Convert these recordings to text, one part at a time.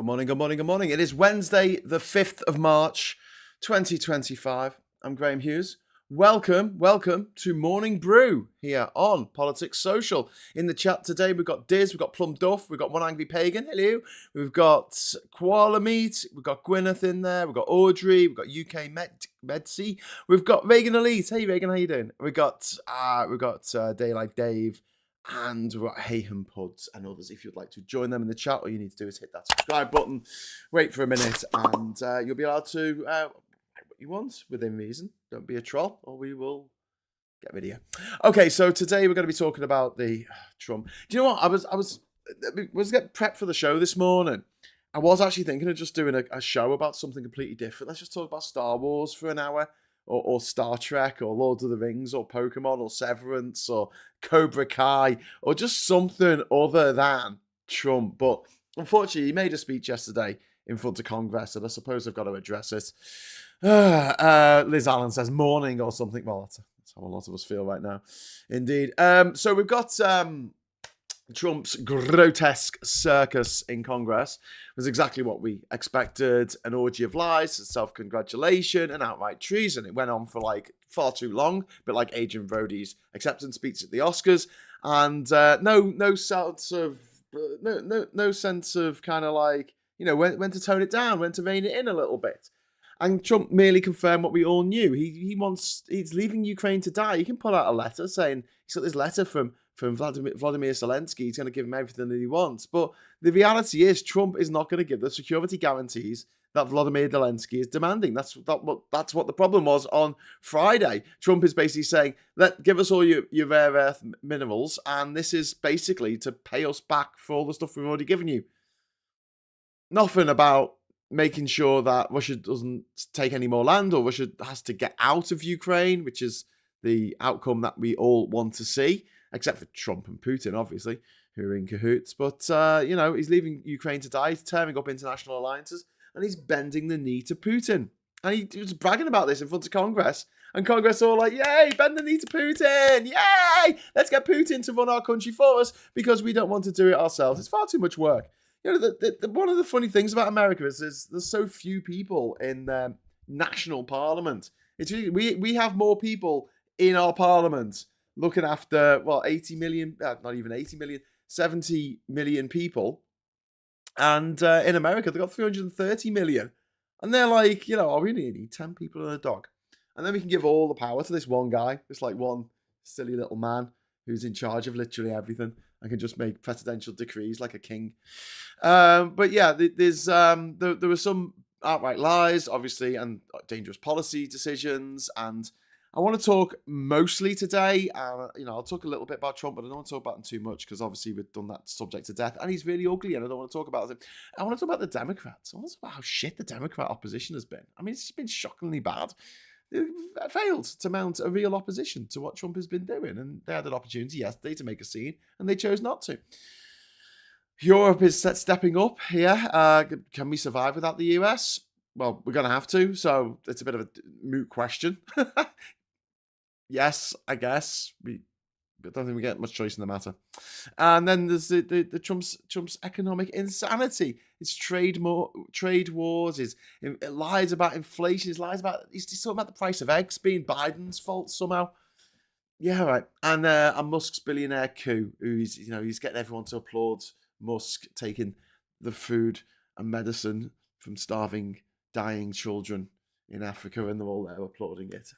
Good morning, good morning, good morning. It is Wednesday, the 5th of March, 2025. I'm Graham Hughes. Welcome to Morning Brew here on Politics Social. In the chat today, we've got Diz, we've got Plum Duff, we've got One Angry Pagan, hello. We've got Koala Meat, we've got Gwyneth in there, we've got Audrey, we've got UK Medsy, we've got Reagan Elite. Hey Reagan, how you doing? We've got Daylight Dave, and we've got Hayham Puds and others. If you'd like to join them in the chat, all you need to do is hit that subscribe button, wait for a minute, and you'll be allowed to write what you want within reason. Don't be a troll, or we will get rid of you. Okay, so today we're going to be talking about the Trump. Do you know what? I was getting prepped for the show this morning. I was actually thinking of just doing a show about something completely different. Let's just talk about Star Wars for an hour. Or Star Trek, or Lord of the Rings, or Pokemon, or Severance, or Cobra Kai, or just something other than Trump. But unfortunately, he made a speech yesterday in front of Congress, and I suppose I've got to address it. Liz Allen says morning or something. Well, that's how a lot of us feel right now. Indeed. So we've got Trump's grotesque circus in Congress. Was exactly what we expected. An orgy of lies, self-congratulation, and outright treason. It went on for far too long, but like Adrian Brody's acceptance speech at the Oscars, and no sense of kind of when to tone it down, when to rein it in a little bit. And Trump merely confirmed what we all knew. He's leaving Ukraine to die. He can put out a letter saying he's got this letter from Vladimir Zelenskyy. He's going to give him everything that he wants. But the reality is Trump is not going to give the security guarantees that Vladimir Zelenskyy is demanding. That's what the problem was on Friday. Trump is basically saying, give us all your rare earth minerals, and this is basically to pay us back for all the stuff we've already given you. Nothing about making sure that Russia doesn't take any more land, or Russia has to get out of Ukraine, which is the outcome that we all want to see, except for Trump and Putin, obviously, who are in cahoots. But, he's leaving Ukraine to die, he's tearing up international alliances, and he's bending the knee to Putin. And he was bragging about this in front of Congress. And Congress are all like, yay, bend the knee to Putin. Yay, let's get Putin to run our country for us because we don't want to do it ourselves. It's far too much work. You know, one of the funny things about America is there's so few people in national parliament. It's really, we have more people in our parliament looking after, 80 million, not even 80 million, 70 million people. And in America, they've got 330 million. And they're like, we only need 10 people and a dog. And then we can give all the power to this one guy, this one silly little man who's in charge of literally everything and can just make presidential decrees like a king. But yeah, there were some outright lies, obviously, and dangerous policy decisions. And I want to talk mostly today, I'll talk a little bit about Trump, but I don't want to talk about him too much because obviously we've done that subject to death, and he's really ugly, and I don't want to talk about him. I want to talk about the Democrats. I want to talk about how shit the Democrat opposition has been. I mean, it's been shockingly bad. They failed to mount a real opposition to what Trump has been doing, and they had an opportunity yesterday to make a scene, and they chose not to. Europe is stepping up here. Can we survive without the US? Well, we're going to have to, so it's a bit of a moot question. Yes, I guess. I don't think we get much choice in the matter. And then there's the Trump's economic insanity. His trade wars, his lies about inflation, he's talking about the price of eggs being Biden's fault somehow. Yeah, right. And Musk's billionaire coup, he's getting everyone to applaud Musk taking the food and medicine from starving, dying children in Africa, and they're all there applauding it.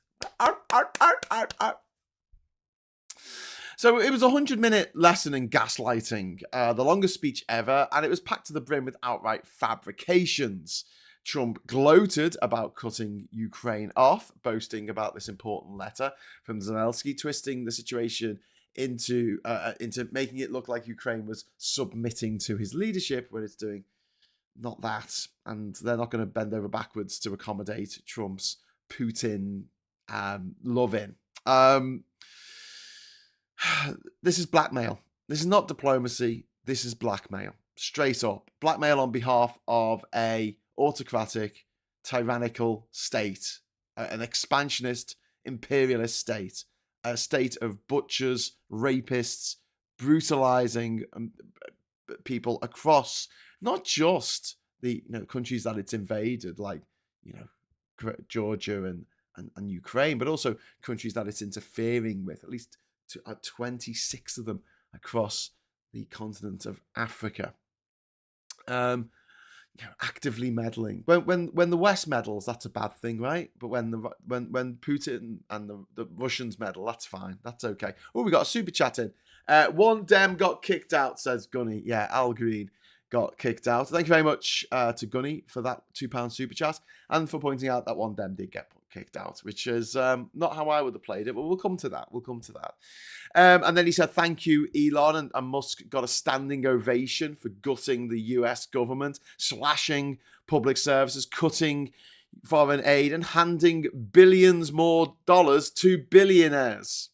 So it was a 100-minute lesson in gaslighting, the longest speech ever, and it was packed to the brim with outright fabrications. Trump gloated about cutting Ukraine off, boasting about this important letter from Zelenskyy, twisting the situation into making it look like Ukraine was submitting to his leadership when it's doing not that, and they're not going to bend over backwards to accommodate Trump's Putin loving. This is blackmail. This is not diplomacy. This is blackmail. Straight up. Blackmail on behalf of a autocratic, tyrannical state, an expansionist, imperialist state, a state of butchers, rapists, brutalizing people across not just the countries that it's invaded, like Georgia and Ukraine, but also countries that it's interfering with, at least 26 of them across the continent of Africa. Actively meddling. When the West meddles, that's a bad thing, right? But when Putin and the Russians meddle, that's fine. That's okay. Oh, we got a super chat in. One Dem got kicked out, says Gunny. Yeah, Al Green got kicked out. Thank you very much to Gunny for that £2 super chat and for pointing out that one Dem did get kicked out, which is not how I would have played it, but we'll come to that. And then he said, thank you, Elon, and Musk got a standing ovation for gutting the US government, slashing public services, cutting foreign aid, and handing billions more dollars to billionaires.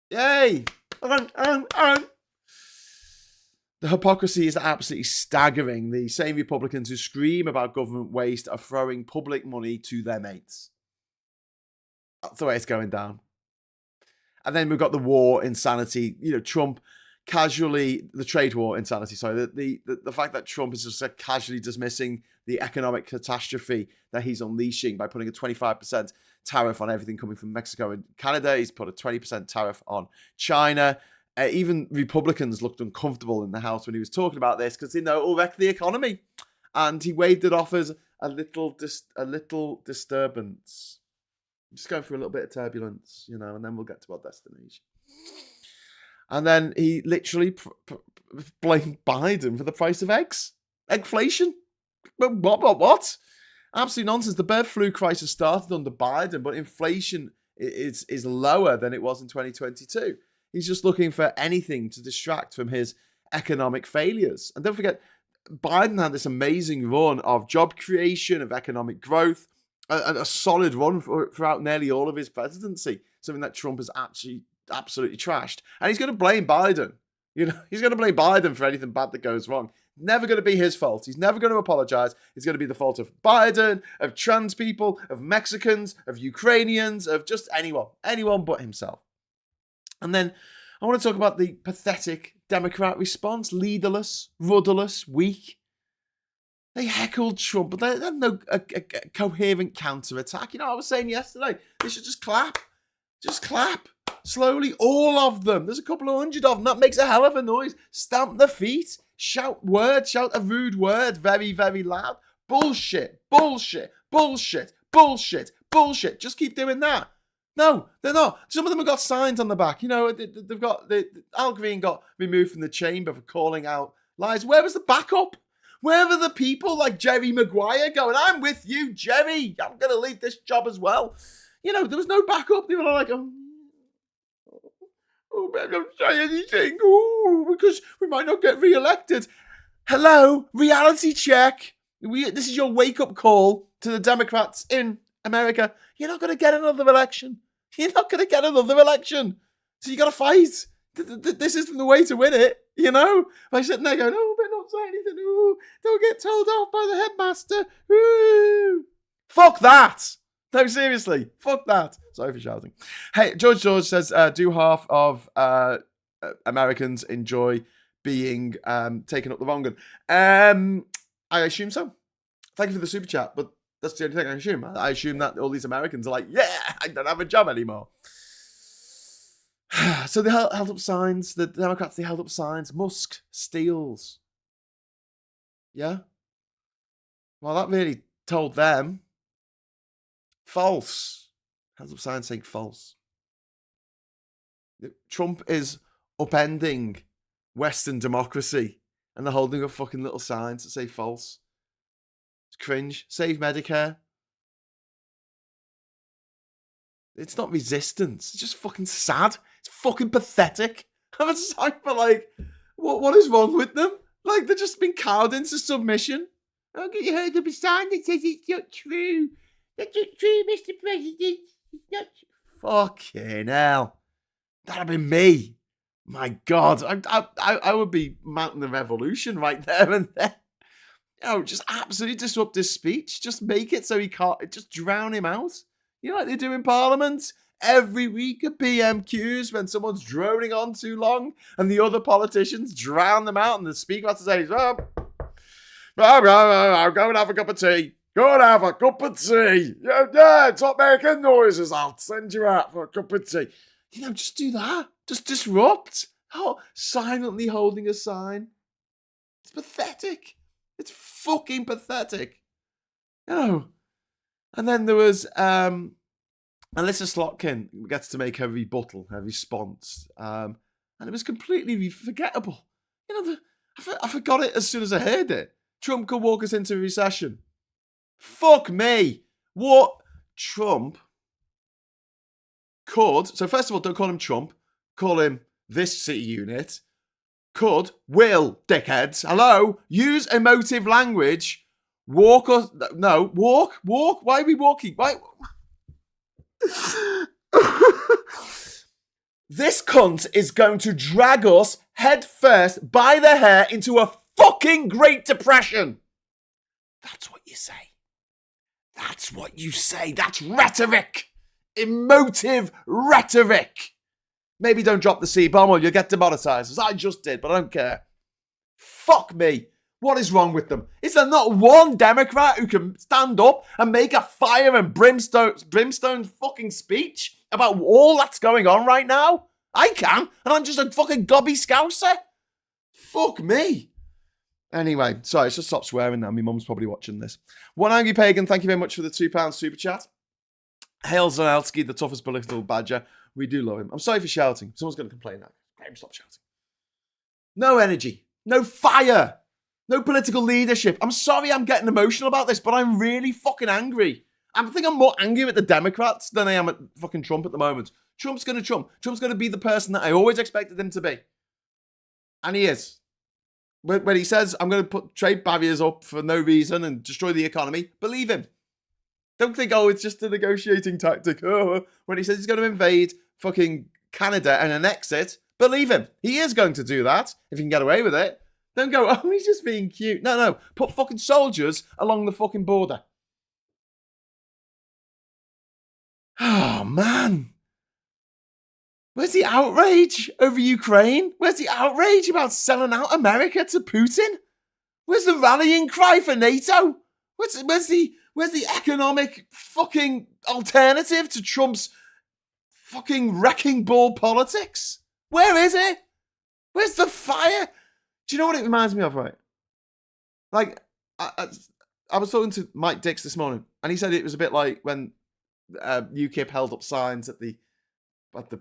Yay! The hypocrisy is absolutely staggering. The same Republicans who scream about government waste are throwing public money to their mates. That's the way it's going down. And then we've got the war insanity. Trump casually, the trade war insanity. Sorry, the fact that Trump is just casually dismissing the economic catastrophe that he's unleashing by putting a 25% tariff on everything coming from Mexico and Canada. He's put a 20% tariff on China. Even Republicans looked uncomfortable in the House when he was talking about this because it'll wreck the economy. And he waved it off as a little disturbance. Just going through a little bit of turbulence, and then we'll get to our destination. And then he literally blamed Biden for the price of eggs. Eggflation? What? Absolute nonsense. The bird flu crisis started under Biden, but inflation is lower than it was in 2022. He's just looking for anything to distract from his economic failures. And don't forget, Biden had this amazing run of job creation, of economic growth, a solid run throughout nearly all of his presidency, something that Trump has absolutely trashed. And he's going to blame Biden. He's going to blame Biden for anything bad that goes wrong. Never going to be his fault. He's never going to apologize. It's going to be the fault of Biden, of trans people, of Mexicans, of Ukrainians, of just anyone but himself. And then I want to talk about the pathetic Democrat response. Leaderless, rudderless, weak. They heckled Trump, but they had no coherent counterattack. I was saying yesterday, they should just clap. Just clap. Slowly, all of them. There's a couple of hundred of them. That makes a hell of a noise. Stamp their feet. Shout words. Shout a rude word very, very loud. Bullshit. Bullshit. Bullshit. Bullshit. Bullshit. Just keep doing that. No, they're not. Some of them have got signs on the back. They've got Al Green got removed from the chamber for calling out lies. Where was the backup? Where were the people like Jerry Maguire going, I'm with you, Jerry. I'm going to leave this job as well. There was no backup. They were like, man, don't say anything. Because we might not get re-elected. Hello, reality check. This is your wake-up call to the Democrats in America. You're not going to get another election. So you got to fight. This isn't the way to win it, By sitting there going, but not say anything. Don't get told off by the headmaster. Fuck that. No, seriously. Fuck that. Sorry for shouting. Hey, George says, do half of Americans enjoy being taken up the wrong gun? I assume so. Thank you for the super chat, but that's the only thing I assume. I assume that all these Americans are like, yeah, I don't have a job anymore. So they held up signs. The Democrats, they held up signs. Musk steals. Yeah? Well, that really told them. False. Held up signs saying false. Trump is upending Western democracy. And they're holding up fucking little signs that say false. It's cringe. Save Medicare. It's not resistance. It's just fucking sad. It's fucking pathetic. I'm just like, what is wrong with them? Like, they're just been cowed into submission. Okay, you heard of a sign that says it's not true. That's not true, Mr. President. It's not true. Fucking hell. That'd be me. My God. I would be mounting the revolution right there and then. Just absolutely disrupt his speech. Just make it so he can't. Just drown him out. Like they do in Parliament. Every week at PMQs when someone's droning on too long and the other politicians drown them out and the speaker has to say, Go and have a cup of tea. Go and have a cup of tea. Yeah, stop making noises. I'll send you out for a cup of tea. Just do that. Just disrupt. Oh, silently holding a sign. It's pathetic. It's fucking pathetic. And then there was Alyssa Slotkin gets to make her rebuttal, her response. And it was completely forgettable. I forgot it as soon as I heard it. Trump could walk us into a recession. Fuck me. What? Trump could, so first of all, don't call him Trump. Call him this city unit. Will, dickheads. Hello? Use emotive language. Walk. Why are we walking? Why? This cunt is going to drag us head first by the hair into a fucking Great Depression. That's what you say. That's what you say. That's rhetoric. Emotive rhetoric. Maybe don't drop the C-bomb or you'll get demonetized, as I just did, but I don't care. Fuck me. What is wrong with them? Is there not one Democrat who can stand up and make a fire and brimstone fucking speech about all that's going on right now? I can, and I'm just a fucking gobby scouser. Fuck me. Anyway, sorry, let's just stop swearing now. My mum's probably watching this. One Angry Pagan, thank you very much for the £2 super chat. Hail Zelenskyy, the toughest political badger. We do love him. I'm sorry for shouting. Someone's going to complain now. Stop shouting. No energy. No fire. No political leadership. I'm sorry I'm getting emotional about this, but I'm really fucking angry. I think I'm more angry at the Democrats than I am at fucking Trump at the moment. Trump's going to Trump. Trump's going to be the person that I always expected him to be. And he is. When he says, I'm going to put trade barriers up for no reason and destroy the economy, believe him. Don't think, it's just a negotiating tactic. When he says he's going to invade fucking Canada and annex it, believe him. He is going to do that, if he can get away with it. Don't go, he's just being cute. No. Put fucking soldiers along the fucking border. Oh, man. Where's the outrage over Ukraine? Where's the outrage about selling out America to Putin? Where's the rallying cry for NATO? Where's the economic fucking alternative to Trump's fucking wrecking ball politics? Where is it? Where's the fire? Do you know what it reminds me of, right? Like, I was talking to Mike Dix this morning, and he said it was a bit like when UKIP held up signs at the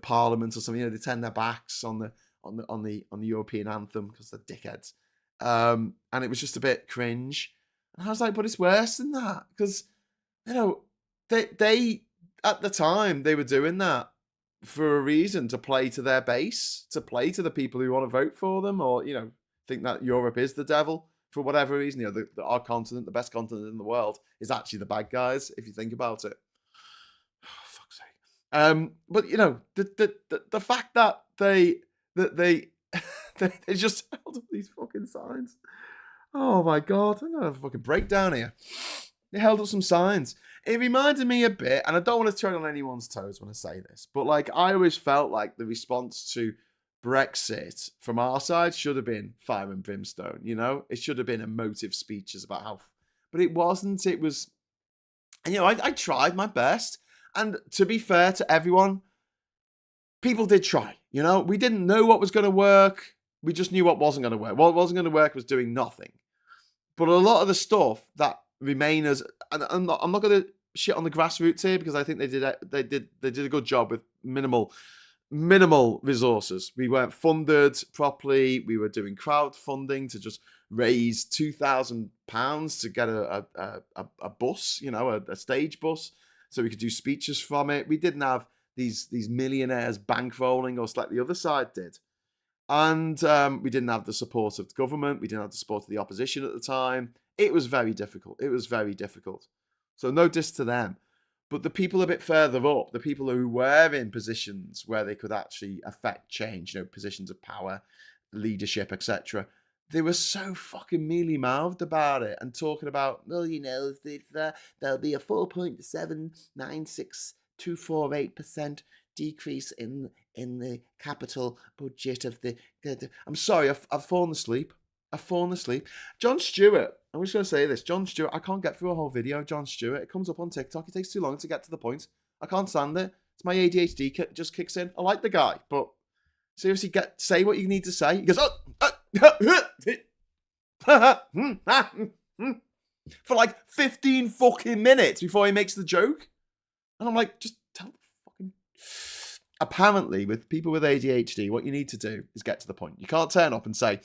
Parliament or something. They turned their backs on the European anthem because they're dickheads, and it was just a bit cringe. And I was like, but it's worse than that because they at the time they were doing that for a reason, to play to their base, to play to the people who want to vote for them, or think that Europe is the devil for whatever reason. Our continent, the best continent in the world, is actually the bad guys if you think about it. Oh, fuck's sake. But the fact that they just held up these fucking signs. Oh my god, I'm gonna have a fucking breakdown here. They held up some signs. It reminded me a bit, and I don't want to tread on anyone's toes when I say this, but I always felt like the response to Brexit from our side should have been fire and brimstone. It should have been emotive speeches about how, but it wasn't. It was, and I tried my best, and to be fair to everyone, people did try. We didn't know what was going to work. We just knew what wasn't going to work. What wasn't going to work was doing nothing. But a lot of the stuff that Remainers, and I'm not going to shit on the grassroots here because I think they did a good job with minimal resources. We weren't funded properly. We were doing crowdfunding to just raise £2,000 to get a bus, a stage bus, so we could do speeches from it. We didn't have these millionaires bankrolling us like the other side did. And we didn't have the support of the government. We didn't have the support of the opposition at the time. It was very difficult. So no diss to them. But the people a bit further up, the people who were in positions where they could actually affect change, positions of power, leadership, etc., they were so fucking mealy-mouthed about it and talking about, there'll be a 4.796248% decrease in the capital budget of the. I'm sorry, I've fallen asleep. Jon Stewart, I'm just going to say this. Jon Stewart, I can't get through a whole video of Jon Stewart. It comes up on TikTok. It takes too long to get to the point. I can't stand it. It's my ADHD just kicks in. I like the guy, but seriously, say what you need to say. He goes, for like 15 fucking minutes before he makes the joke. And I'm like, just tell the fucking... Apparently, with people with ADHD, what you need to do is get to the point. You can't turn up and say,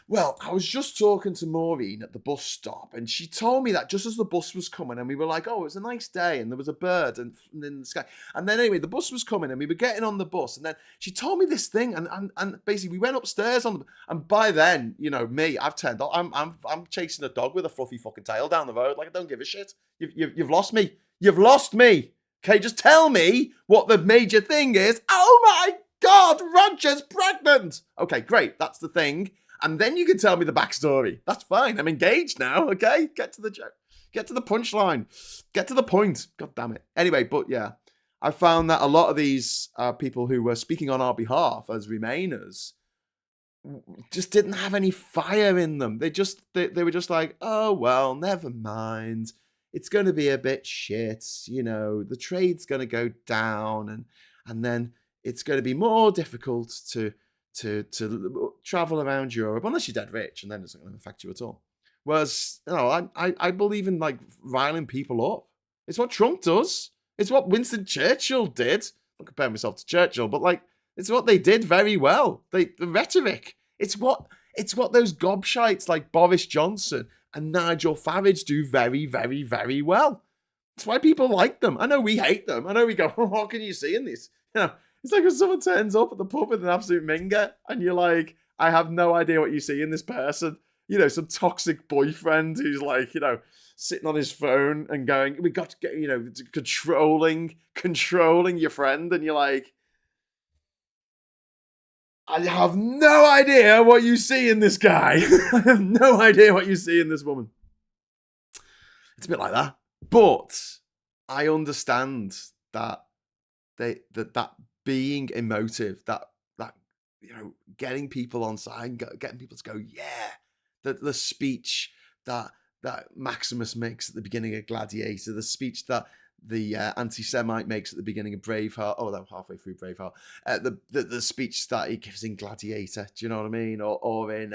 well, I was just talking to Maureen at the bus stop, and she told me that just as the bus was coming, and we were like, oh, it was a nice day, and there was a bird in the sky. And then anyway, the bus was coming, and we were getting on the bus, and then she told me this thing, and basically we went upstairs and by then, you know, me, I've turned on. I'm chasing a dog with a fluffy fucking tail down the road. Like, I don't give a shit. You've lost me. You've lost me. Okay, just tell me what the major thing is. Oh my God, Roger's pregnant. Okay, great. That's the thing. And then you can tell me the backstory. That's fine. I'm engaged now, okay? Get to the joke. Get to the punchline. Get to the point. God damn it. Anyway, but yeah, I found that a lot of these people who were speaking on our behalf as Remainers just didn't have any fire in them. They were just like, oh, well, never mind. It's going to be a bit shit. You know, the trade's going to go down and then it's going to be more difficult to travel around Europe, unless you're dead rich, and then it's not going to affect you at all. Whereas, you know, I believe in, like, riling people up. It's what Trump does. It's what Winston Churchill did. I'm comparing myself to Churchill, but, like, it's what they did very well. The rhetoric. It's what those gobshites like Boris Johnson and Nigel Farage do very, very, very well. That's why people like them. I know we hate them. I know we go, oh, what can you see in this? You know, it's like when someone turns up at the pub with an absolute minger and you're like, I have no idea what you see in this person. You know, some toxic boyfriend who's like, you know, sitting on his phone and going, we got to get, you know, controlling your friend. And you're like, I have no idea what you see in this guy. I have no idea what you see in this woman. It's a bit like that. But I understand that that being emotive, that you know, getting people on side, getting people to go, yeah, the speech that Maximus makes at the beginning of Gladiator, the speech that the anti-Semite makes at the beginning of Braveheart. Oh, that was halfway through Braveheart. The speech that he gives in Gladiator. Do you know what I mean? Or in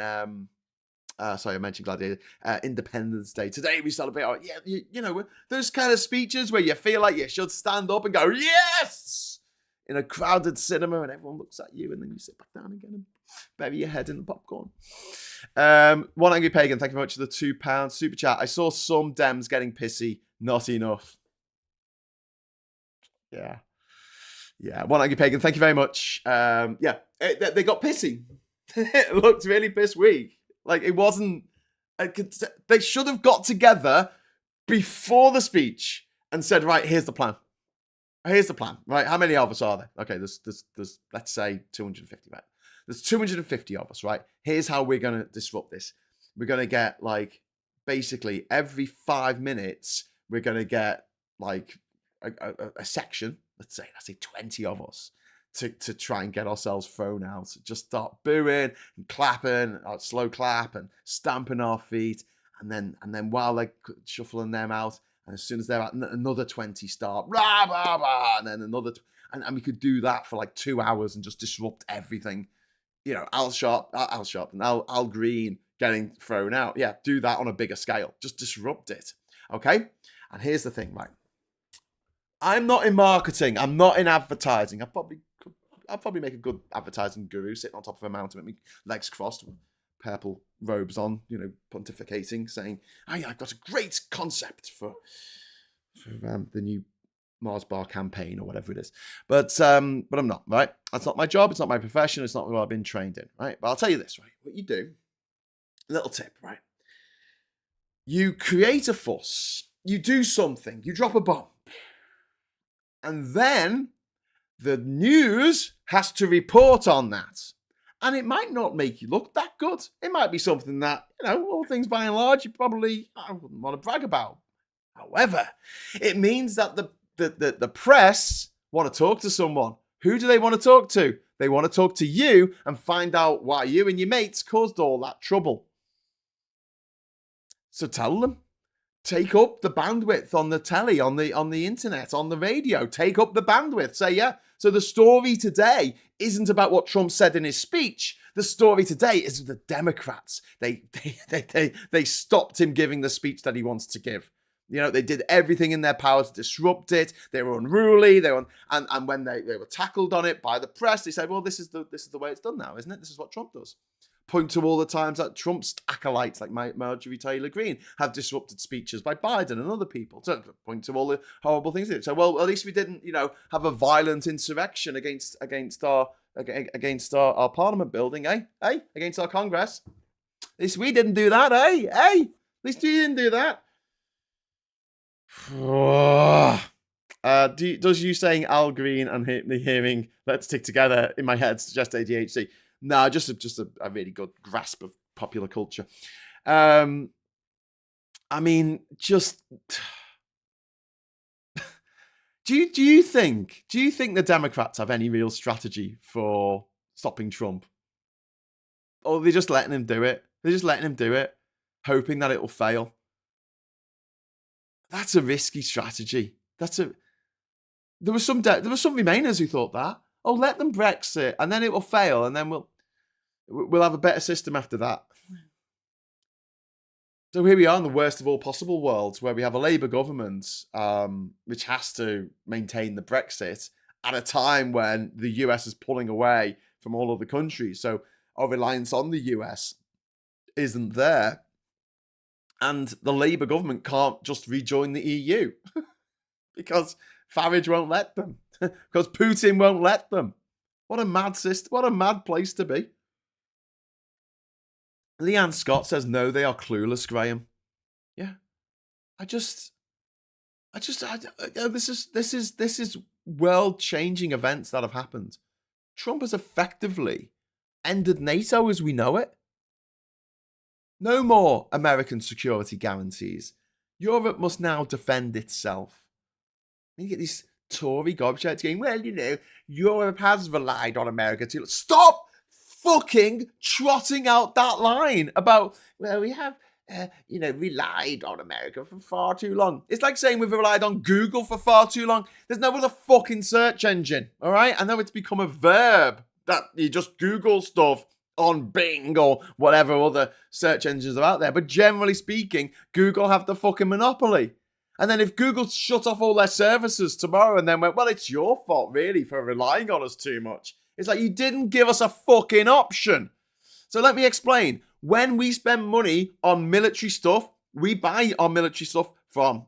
sorry, I mentioned Gladiator. Independence Day. Today we celebrate. You know, those kind of speeches where you feel like you should stand up and go, yes, in a crowded cinema, and everyone looks at you, and then you sit back down again and bury your head in the popcorn. One Angry Pagan, thank you very much for the £2 super chat. I saw some Dems getting pissy, not enough. Yeah. One Angry Pagan, thank you very much. Yeah, they got pissy. It looked really piss weak. Like, it wasn't... They should have got together before the speech and said, right, here's the plan. Here's the plan, right? How many of us are there? Okay, there's let's say 250, right? There's 250 of us, right? Here's how we're going to disrupt this. We're going to get, like, basically every 5 minutes, we're going to get, like, a section, let's say 20 of us, to try and get ourselves thrown out. Just start booing and clapping, slow clap and stamping our feet. And then while they're shuffling them out, and as soon as they're out, another 20 start, rah, rah, rah, and then another, and we could do that for like 2 hours and just disrupt everything. You know, Al Sharpton and Al Green getting thrown out. Yeah, do that on a bigger scale. Just disrupt it. Okay? And here's the thing, right? I'm not in marketing. I'm not in advertising. I'll probably make a good advertising guru sitting on top of a mountain with me legs crossed, with purple robes on, you know, pontificating, saying, I've got a great concept for the new Mars bar campaign or whatever it is. But I'm not, right? That's not my job. It's not my profession. It's not what I've been trained in, right? But I'll tell you this, right? What you do, little tip, right? You create a fuss. You do something. You drop a bomb. And then the news has to report on that. And it might not make you look that good. It might be something that, you know, all things by and large, you probably wouldn't want to brag about. However, it means that the press want to talk to someone. Who do they want to talk to? They want to talk to you and find out why you and your mates caused all that trouble. So tell them. Take up the bandwidth on the telly, on the internet, on the radio. Take up the bandwidth. Say, yeah. So the story today isn't about what Trump said in his speech. The story today is the Democrats. They stopped him giving the speech that he wants to give. You know, they did everything in their power to disrupt it. They were unruly. And when they were tackled on it by the press, they said, well, this is the way it's done now, isn't it? This is what Trump does. Point to all the times that Trump's acolytes, like Marjorie Taylor Greene, have disrupted speeches by Biden and other people. So point to all the horrible things they did. So, well, at least we didn't, have a violent insurrection against our Parliament building, eh? Against our Congress. At least we didn't do that, eh? At least we didn't do that. Does you saying Al Green and hearing "Let's stick together" in my head suggest ADHD? No, just a really good grasp of popular culture. I mean, just do you think the Democrats have any real strategy for stopping Trump, or are they just letting him do it? They're just letting him do it, hoping that it will fail. That's a risky strategy. There were some Remainers who thought that. Oh, let them Brexit, and then it will fail, and then we'll have a better system after that. So here we are in the worst of all possible worlds, where we have a Labour government which has to maintain the Brexit at a time when the US is pulling away from all other countries. So our reliance on the US isn't there. And the Labour government can't just rejoin the EU because Farage won't let them. Because Putin won't let them. What a mad system. What a mad place to be. Leanne Scott says, no, they are clueless, Graham. Yeah. This is world-changing events that have happened. Trump has effectively ended NATO as we know it. No more American security guarantees. Europe must now defend itself. You get these Tory gobshites going, well, Europe has relied on America to... Stop fucking trotting out that line about, well, we have, relied on America for far too long. It's like saying we've relied on Google for far too long. There's no other fucking search engine, all right? I know it's become a verb that you just Google stuff on Bing or whatever other search engines are out there. But generally speaking, Google have the fucking monopoly. And then if Google shut off all their services tomorrow and then went, well, it's your fault, really, for relying on us too much. It's like, you didn't give us a fucking option. So let me explain. When we spend money on military stuff, we buy our military stuff from,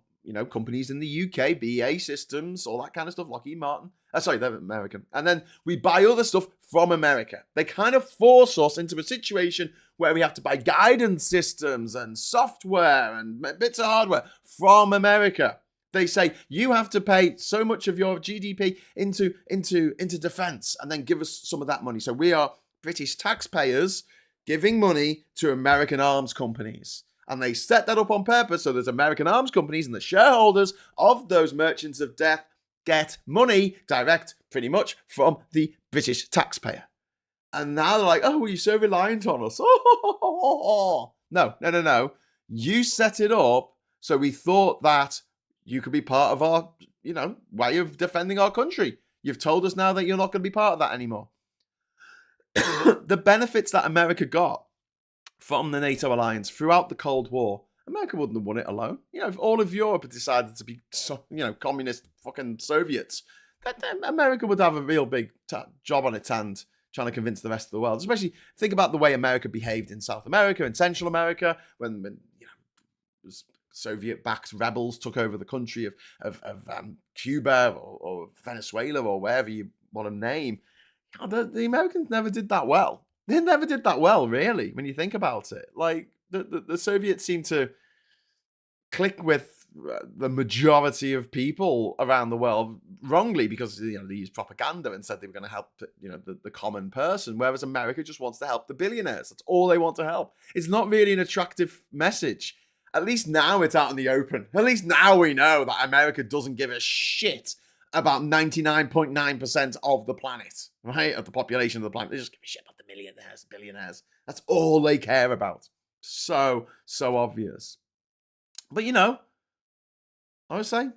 companies in the UK, BAE Systems, all that kind of stuff, Lockheed Martin. Sorry, they're American. And then we buy other stuff from America. They kind of force us into a situation where we have to buy guidance systems and software and bits of hardware from America. They say, you have to pay so much of your GDP into defense and then give us some of that money. So we are British taxpayers giving money to American arms companies. And they set that up on purpose so there's American arms companies and the shareholders of those merchants of death get money direct pretty much from the British taxpayer. And now they're like, oh, well, you're so reliant on us. No. You set it up so we thought that you could be part of our, way of defending our country. You've told us now that you're not going to be part of that anymore. The benefits that America got from the NATO alliance throughout the Cold War, America wouldn't have won it alone. If all of Europe had decided to be, communist fucking Soviets, then America would have a real big job on its hand trying to convince the rest of the world. Especially think about the way America behaved in South America and Central America when Soviet-backed rebels took over the country of Cuba or Venezuela or wherever you want to name. The Americans never did that well. They never did that well, really, when you think about it. Like, the Soviets seem to click with the majority of people around the world wrongly because, they used propaganda and said they were going to help, the common person, whereas America just wants to help the billionaires. That's all they want to help. It's not really an attractive message. At least now it's out in the open. At least now we know that America doesn't give a shit about 99.9% of the planet, right? Of the population of the planet. They just give a shit about the millionaires, billionaires. That's all they care about. So obvious. But, I would say,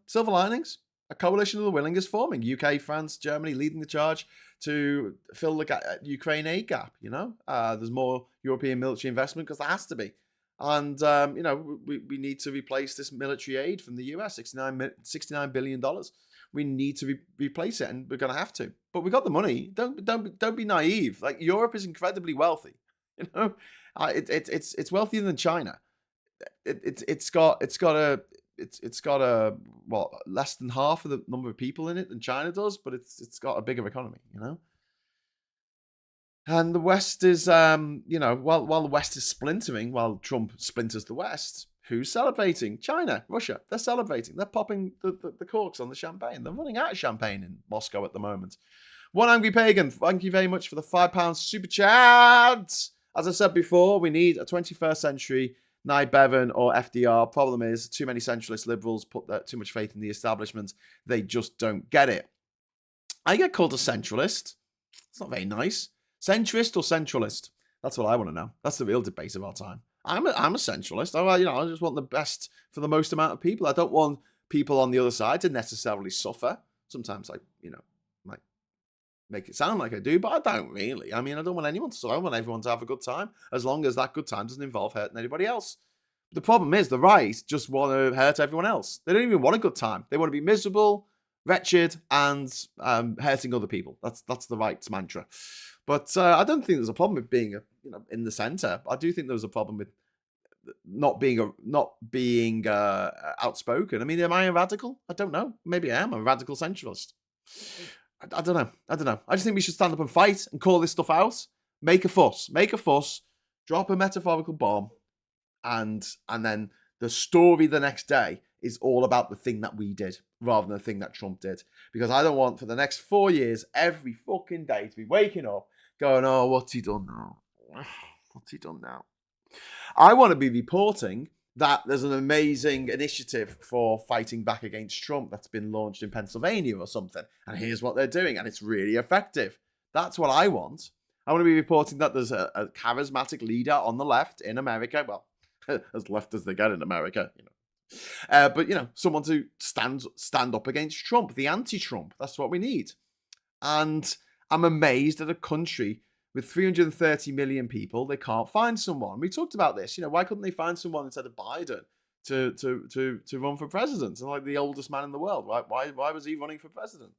silver linings. A coalition of the willing is forming. UK, France, Germany leading the charge to fill the Ukraine aid gap, There's more European military investment because there has to be. And, we need to replace this military aid from the US, $69 billion. We need to replace it, and we're going to have to. But we got the money. Don't be naive. Like, Europe is incredibly wealthy. It's wealthier than China. It's got less than half of the number of people in it than China does, but it's got a bigger economy, And the West is, while the West is splintering, while Trump splinters the West, who's celebrating? China, Russia. They're celebrating. They're popping the corks on the champagne. They're running out of champagne in Moscow at the moment. One Angry Pagan, thank you very much for the £5 super chat. As I said before, we need a 21st century Nye Bevan or FDR. Problem is, too many centralist liberals put too much faith in the establishment. They just don't get it. I get called a centralist. It's not very nice. Centrist or centralist? That's what I want to know. That's the real debate of our time. I'm a centralist. I just want the best for the most amount of people. I don't want people on the other side to necessarily suffer. Sometimes I, might make it sound like I do, but I don't really. I mean, I don't want anyone to suffer. I want everyone to have a good time, as long as that good time doesn't involve hurting anybody else. The problem is the right just want to hurt everyone else. They don't even want a good time. They want to be miserable, wretched, and hurting other people. That's the right's mantra. But I don't think there's a problem with being in the center. I do think there's a problem with not being outspoken. I mean, am I a radical? I don't know. Maybe I am a radical centralist. I don't know. I just think we should stand up and fight and call this stuff out. Make a fuss. Drop a metaphorical bomb, and then the story the next day is all about the thing that we did rather than the thing that Trump did. Because I don't want for the next 4 years every fucking day to be waking up going, oh, what's he done now? What's he done now? I want to be reporting that there's an amazing initiative for fighting back against Trump that's been launched in Pennsylvania or something. And here's what they're doing. And it's really effective. That's what I want. I want to be reporting that there's a charismatic leader on the left in America. Well, as left as they get in America, but someone to stand up against Trump, the anti-Trump. That's what we need. And I'm amazed at a country with 330 million people, they can't find someone. We talked about this. Why couldn't they find someone instead of Biden to run for president? And like the oldest man in the world, why was he running for president?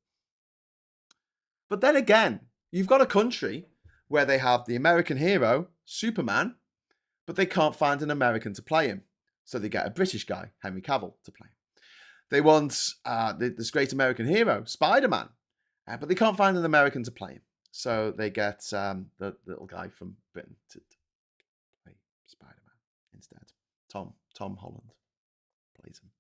But then again, you've got a country where they have the American hero, Superman, but they can't find an American to play him. So they get a British guy, Henry Cavill, to play him. They want this great American hero, Spider-Man, but they can't find an American to play him. So they get the little guy from Britain to play Spider-Man instead. Tom Holland plays him.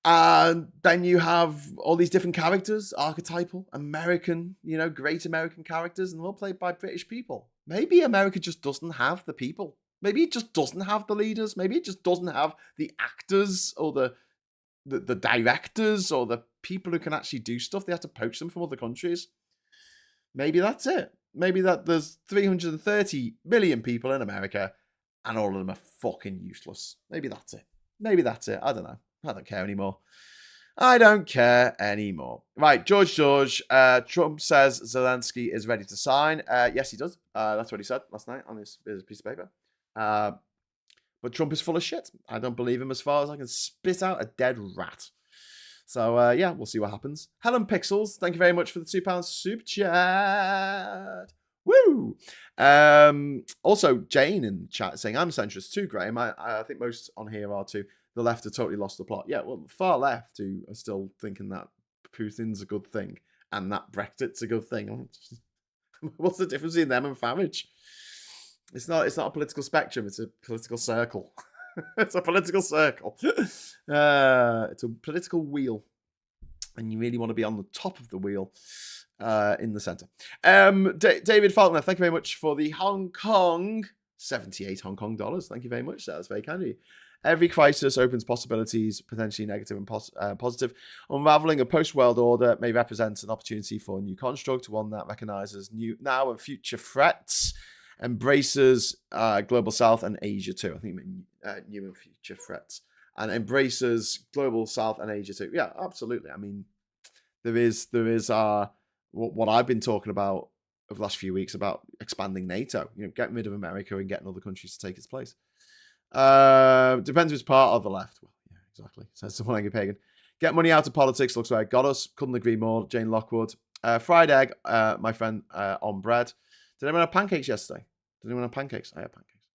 And then you have all these different characters, archetypal, American, great American characters, and they're all played by British people. Maybe America just doesn't have the people. Maybe it just doesn't have the leaders. Maybe it just doesn't have the actors or the directors or the people who can actually do stuff. They have to poach them from other countries. Maybe that's it. Maybe that there's 330 million people in America and all of them are fucking useless. Maybe that's it. I don't know. I don't care anymore. Right, George. Trump says Zelenskyy is ready to sign. Yes, he does. That's what he said last night on his piece of paper. But Trump is full of shit. I don't believe him as far as I can spit out a dead rat. So, we'll see what happens. Helen Pixels, thank you very much for the £2 super chat. Woo! Also, Jane in chat saying, I'm centrist too, Graham. I think most on here are too. The left have totally lost the plot. Yeah, well, the far left who are still thinking that Putin's a good thing and that Brexit's a good thing. What's the difference between them and Farage? It's not a political spectrum. It's a political circle. It's a political circle. It's a political wheel. And you really want to be on the top of the wheel in the center. David Faulkner, thank you very much for the Hong Kong, 78 Hong Kong dollars. Thank you very much. That's very kind of you. Every crisis opens possibilities, potentially negative and positive. Unraveling a post-world order may represent an opportunity for a new construct, one that recognizes new now and future threats. embraces global South and Asia too. I think new and future threats, and embraces global South and Asia too. Yeah, absolutely. I mean, there is what I've been talking about over the last few weeks about expanding NATO. Getting rid of America and getting other countries to take its place. Depends which part of the left. Well, yeah, exactly. Says someone like a pagan. Get money out of politics looks like it got us. Couldn't agree more. Jane Lockwood. Fried egg, my friend, on bread. Did anyone have pancakes yesterday? Did anyone have pancakes? I had pancakes.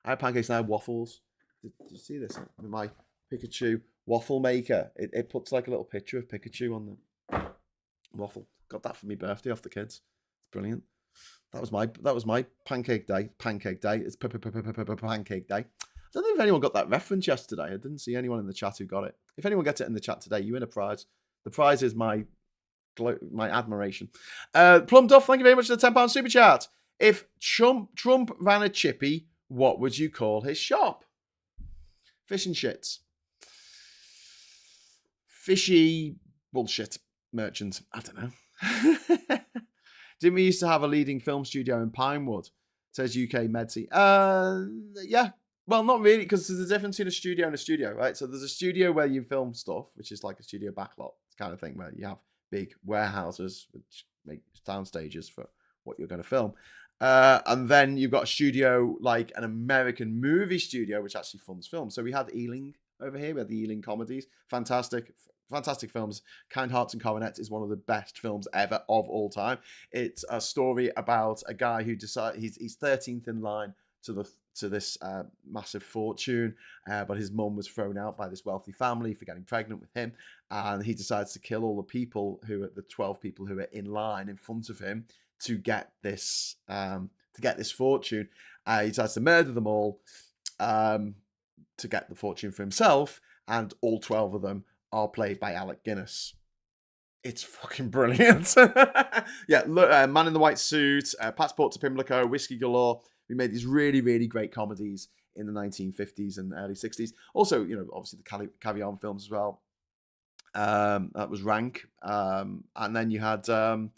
I had pancakes and I had waffles. Did you see this? My Pikachu waffle maker. It puts like a little picture of Pikachu on the waffle. Got that for my birthday off the kids. It's brilliant. That was my pancake day. Pancake day. It's pancake day. I don't know if anyone got that reference yesterday. I didn't see anyone in the chat who got it. If anyone gets it in the chat today, you win a prize. The prize is my admiration. Plum Duff, thank you very much for the £10 super chat. If Trump ran a chippy, what would you call his shop? Fish and shits. Fishy bullshit merchant. I don't know. Didn't we used to have a leading film studio in Pinewood? Says UK Medsy. Yeah. Well, not really, because there's a difference between a studio and a studio, right? So there's a studio where you film stuff, which is like a studio backlot kind of thing, where you have big warehouses which make sound stages for what you're going to film. And then you've got a studio like an American movie studio, which actually funds films. So we had Ealing over here. We had the Ealing comedies. Fantastic films. Kind Hearts and Coronets is one of the best films ever of all time. It's a story about a guy who decides he's 13th in line to this massive fortune, but his mum was thrown out by this wealthy family for getting pregnant with him, and he decides to kill all the 12 people who are in line in front of him to get this fortune. He decides to murder them all to get the fortune for himself, and all 12 of them are played by Alec Guinness. It's fucking brilliant. Yeah, look, Man in the White Suit, Passport to Pimlico, Whiskey Galore. We made these really, really great comedies in the 1950s and early 60s. Also, obviously the Carry On films as well. That was Rank. And then you had the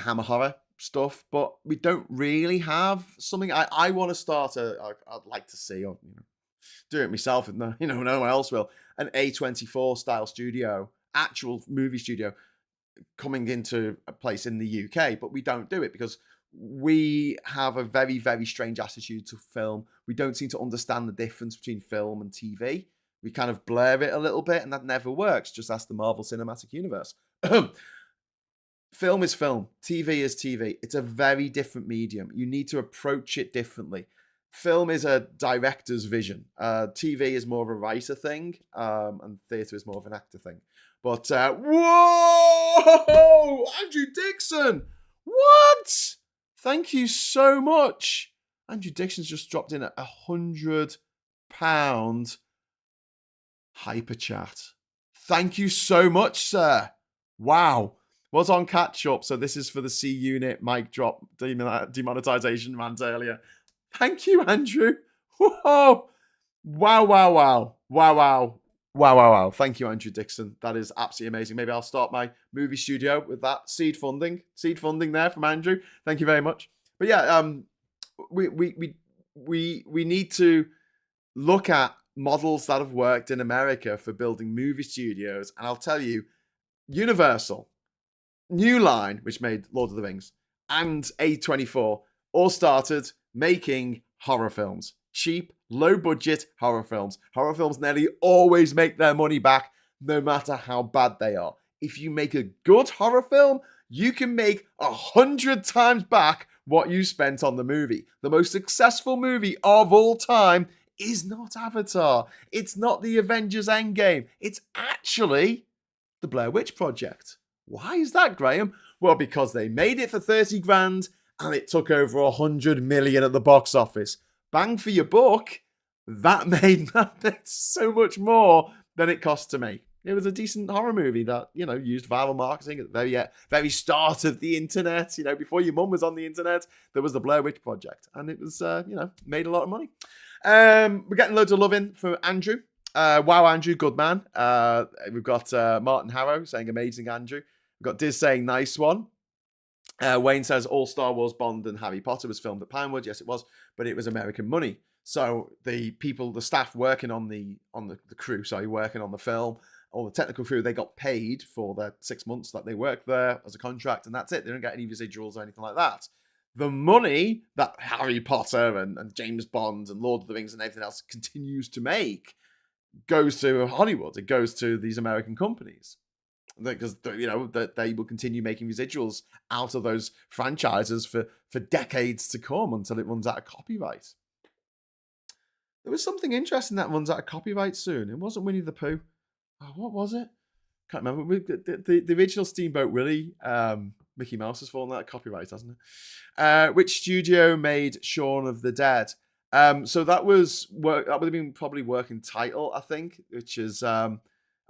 Hammer Horror stuff. But we don't really have something. I want to start I'd like to see, or do it myself, and no one else will. An A24 style studio, actual movie studio, coming into a place in the UK, but we don't do it because we have a very, very strange attitude to film. We don't seem to understand the difference between film and TV. We kind of blur it a little bit, and that never works. Just ask the Marvel Cinematic Universe. Film is film. TV is TV. It's a very different medium. You need to approach it differently. Film is a director's vision. TV is more of a writer thing, and theatre is more of an actor thing. But, whoa! Andrew Dixon! What? Thank you so much. Andrew Dixon's just dropped in a £100 hyper chat. Thank you so much, sir. Wow. Was on catch up, so this is for the C unit mic drop demonetization rant earlier. Thank you, Andrew. Whoa. Wow. Thank you, Andrew Dixon. That is absolutely amazing. Maybe I'll start my movie studio with that seed funding there from Andrew. Thank you very much. But yeah, we need to look at models that have worked in America for building movie studios. And I'll tell you, Universal, New Line, which made Lord of the Rings, and A24 all started making horror films. Cheap, low-budget horror films. Horror films nearly always make their money back, no matter how bad they are. If you make a good horror film, you can make 100 times back what you spent on the movie. The most successful movie of all time is not Avatar. It's not the Avengers Endgame. It's actually the Blair Witch Project. Why is that, Graham? Well, because they made it for 30 grand and it took over 100 million at the box office. Bang for your buck. That made so much more than it cost to make. It was a decent horror movie that, used viral marketing at the very start of the internet. Before your mum was on the internet, there was the Blair Witch Project. And it was, made a lot of money. We're getting loads of love in for Andrew. Wow, Andrew, good man. We've got Martin Harrow saying amazing, Andrew. We've got Diz saying nice one. Wayne says all Star Wars, Bond, and Harry Potter was filmed at Pinewood. Yes, it was, but it was American money. So the people, the staff working on the crew, working on the film, all the technical crew, they got paid for their 6 months that they worked there as a contract, and that's it. They don't get any residuals or anything like that. The money that Harry Potter and James Bond and Lord of the Rings and everything else continues to make goes to Hollywood. It goes to these American companies, because that they will continue making residuals out of those franchises for decades to come until it runs out of copyright. There was something interesting that runs out of copyright soon. It wasn't Winnie the Pooh. Oh, what was it? Can't remember. The original Steamboat Willie, Mickey Mouse has fallen out of copyright, hasn't it? Which studio made Shaun of the Dead? So that was work. That would have been probably working title, I think, which is a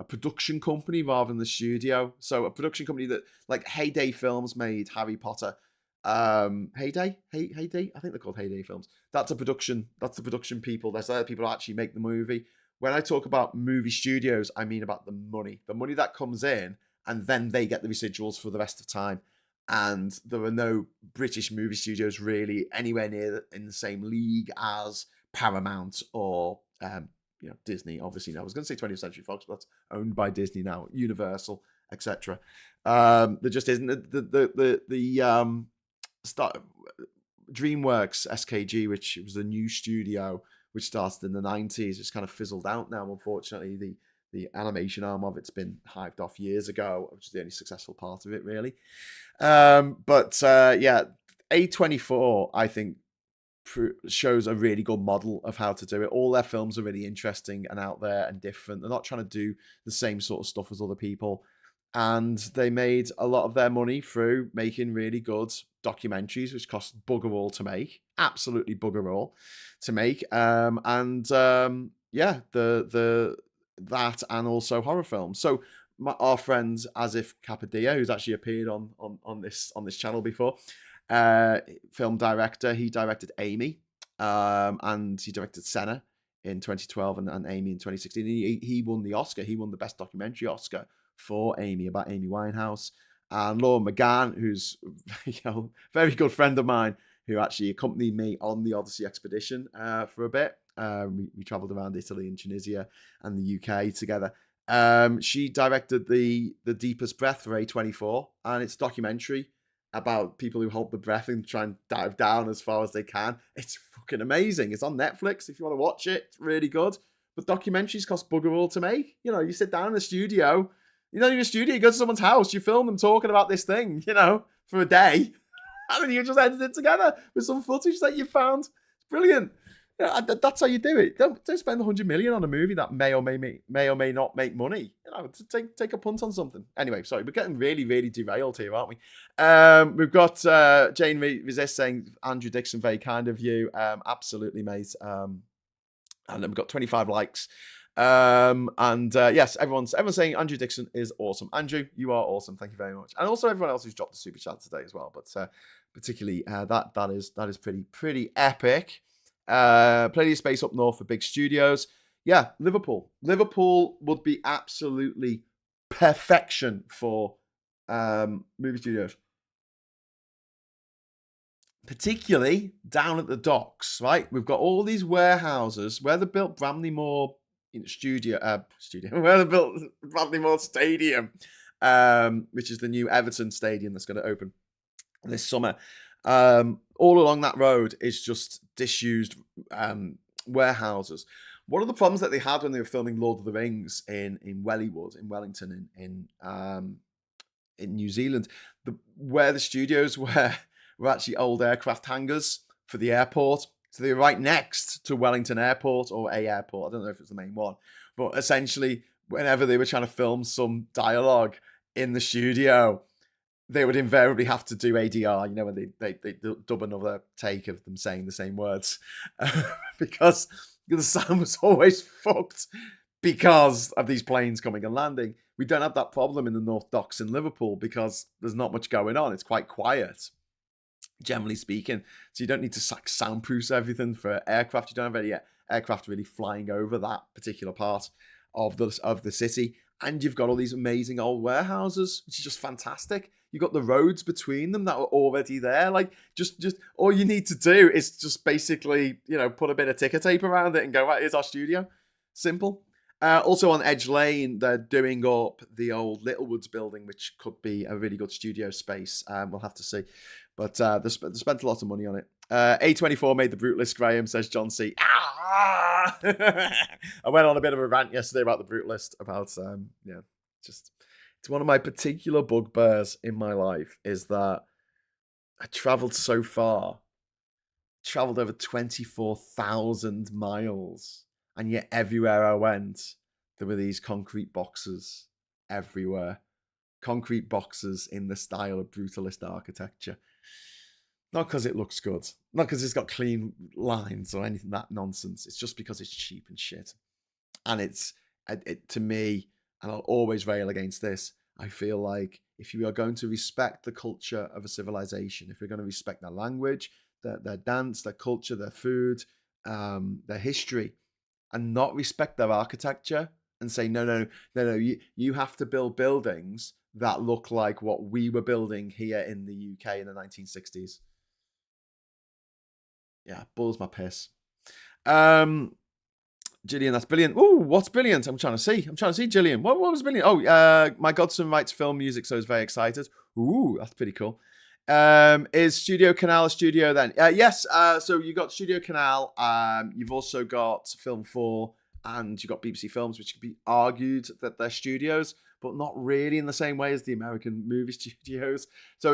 production company rather than the studio. So a production company that, like, Heyday Films made Harry Potter. Heyday, I think they're called Heyday Films. That's a production. That's the production people. There's other people who actually make the movie. When I talk about movie studios, I mean about the money that comes in, and then they get the residuals for the rest of time. And there are no British movie studios really anywhere near in the same league as Paramount or Disney. Obviously, now I was going to say 20th Century Fox, but that's owned by Disney now. Universal, etc. There just isn't the DreamWorks SKG, which was a new studio which started in the 90s. It's kind of fizzled out now, unfortunately. The animation arm of it's been hived off years ago, which is the only successful part of it, really. A24, I think, shows a really good model of how to do it. All their films are really interesting and out there and different. They're not trying to do the same sort of stuff as other people. And they made a lot of their money through making really good documentaries, which cost bugger all to make. Absolutely bugger all to make. That and also horror films. So our friend Asif Kapadia, who's actually appeared on this channel before, film director, he directed Amy, and he directed Senna in 2012 and Amy in 2016. He won the Oscar. He won the Best Documentary Oscar for Amy, about Amy Winehouse. And Laura McGann, who's very good friend of mine, who actually accompanied me on the Odyssey expedition for a bit. We travelled around Italy and Tunisia and the UK together. She directed the Deepest Breath for A24, and it's a documentary about people who hold the breath and try and dive down as far as they can. It's fucking amazing. It's on Netflix if you want to watch it. It's really good. But documentaries cost bugger all to make. You sit down in the studio. You're not even a studio. You go to someone's house. You film them talking about this thing, for a day. And then you just edit it together with some footage that you found. It's brilliant. That's how you do it. Don't spend 100 million on a movie that may or may not make money. Take a punt on something. Anyway, sorry, we're getting really, really derailed here, aren't we? We've got Jane Resist saying, Andrew Dixon, very kind of you. Absolutely, mate. And then we've got 25 likes. Yes, everyone's saying Andrew Dixon is awesome. Andrew, you are awesome. Thank you very much. And also everyone else who's dropped the super chat today as well. But particularly that is pretty epic. Plenty of space up north for big studios. Yeah, Liverpool would be absolutely perfection for movie studios, particularly down at the docks. Right, we've got all these warehouses where they built Bramley Moore where they built Bramley Moore Stadium, which is the new Everton Stadium that's going to open this summer. All along that road is just disused warehouses. One of the problems that they had when they were filming Lord of the Rings in Wellywood, in Wellington, in New Zealand, where the studios were actually old aircraft hangars for the airport. So they were right next to Wellington Airport, or a airport. I don't know if it's the main one, but essentially, whenever they were trying to film some dialogue in the studio, they would invariably have to do ADR, when they dub another take of them saying the same words, because the sound was always fucked because of these planes coming and landing. We don't have that problem in the North Docks in Liverpool because there's not much going on. It's quite quiet, generally speaking. So you don't need to soundproof everything for aircraft. You don't have any aircraft really flying over that particular part of the city. And you've got all these amazing old warehouses, which is just fantastic. You've got the roads between them that were already there. Like, just all you need to do is just basically, put a bit of ticker tape around it and go, right, here's our studio. Simple. Also on Edge Lane, they're doing up the old Littlewoods building, which could be a really good studio space. We'll have to see. But they spent a lot of money on it. A24 made the Brutalist, Graham, says John C. Ah! I went on a bit of a rant yesterday about the Brutalist, about, it's one of my particular bugbears in my life is that I travelled so far, travelled over 24,000 miles, and yet everywhere I went, there were these concrete boxes everywhere. Concrete boxes in the style of brutalist architecture. Not because it looks good. Not because it's got clean lines or anything that nonsense. It's just because it's cheap and shit. And it to me, and I'll always rail against this, I feel like if you are going to respect the culture of a civilization, if you're going to respect their language, their dance, their culture, their food, their history, and not respect their architecture and say, no, you have to build buildings that look like what we were building here in the UK in the 1960s. Yeah, balls my piss. Gillian, that's brilliant. Ooh, what's brilliant? I'm trying to see, Gillian. What was brilliant? Oh, my godson writes film music, so he's very excited. Ooh, that's pretty cool. Is Studio Canal a studio then? Yes. So you got Studio Canal. You've also got Film 4, and you've got BBC Films, which could be argued that they're studios, but not really in the same way as the American movie studios. So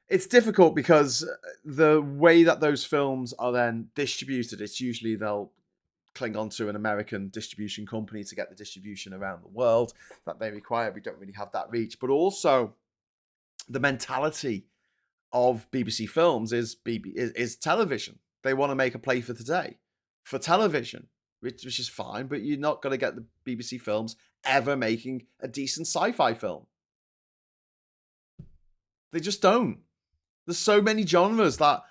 it's difficult because the way that those films are then distributed, it's usually they'll cling on to an American distribution company to get the distribution around the world that they require. We don't really have that reach. But also the mentality of BBC Films is television. They want to make a play for today, for television, which is fine, but you're not going to get the BBC Films ever making a decent sci-fi film. They just don't. There's so many genres that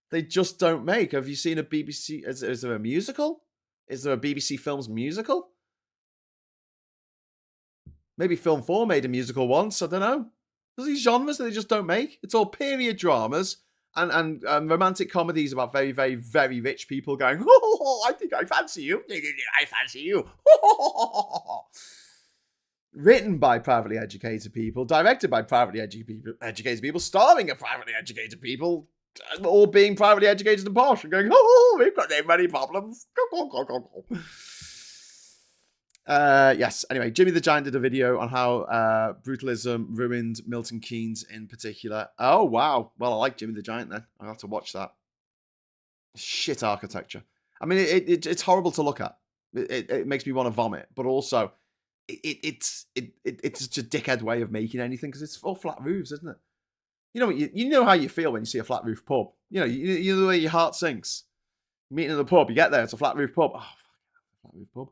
they just don't make. Have you seen a BBC? Is there a musical? Is there a BBC Films musical? Maybe Film 4 made a musical once. I don't know. There's these genres that they just don't make. It's all period dramas and romantic comedies about very, very, very rich people going, oh, I think I fancy you. I fancy you. Written by privately educated people, directed by privately educated people, starring at privately educated people, all being privately educated and posh, and going, oh, we've got no money problems. Yes, anyway, Jimmy the Giant did a video on how brutalism ruined Milton Keynes in particular. Oh, wow. Well, I like Jimmy the Giant then. I'll have to watch that. Shit architecture. I mean, it's horrible to look at. It makes me want to vomit, but also it's just a dickhead way of making anything because it's all flat roofs, isn't it? You know how you feel when you see a flat roof pub. You know the way your heart sinks. Meeting in the pub, you get there, it's a flat roof pub. Oh, flat roof pub.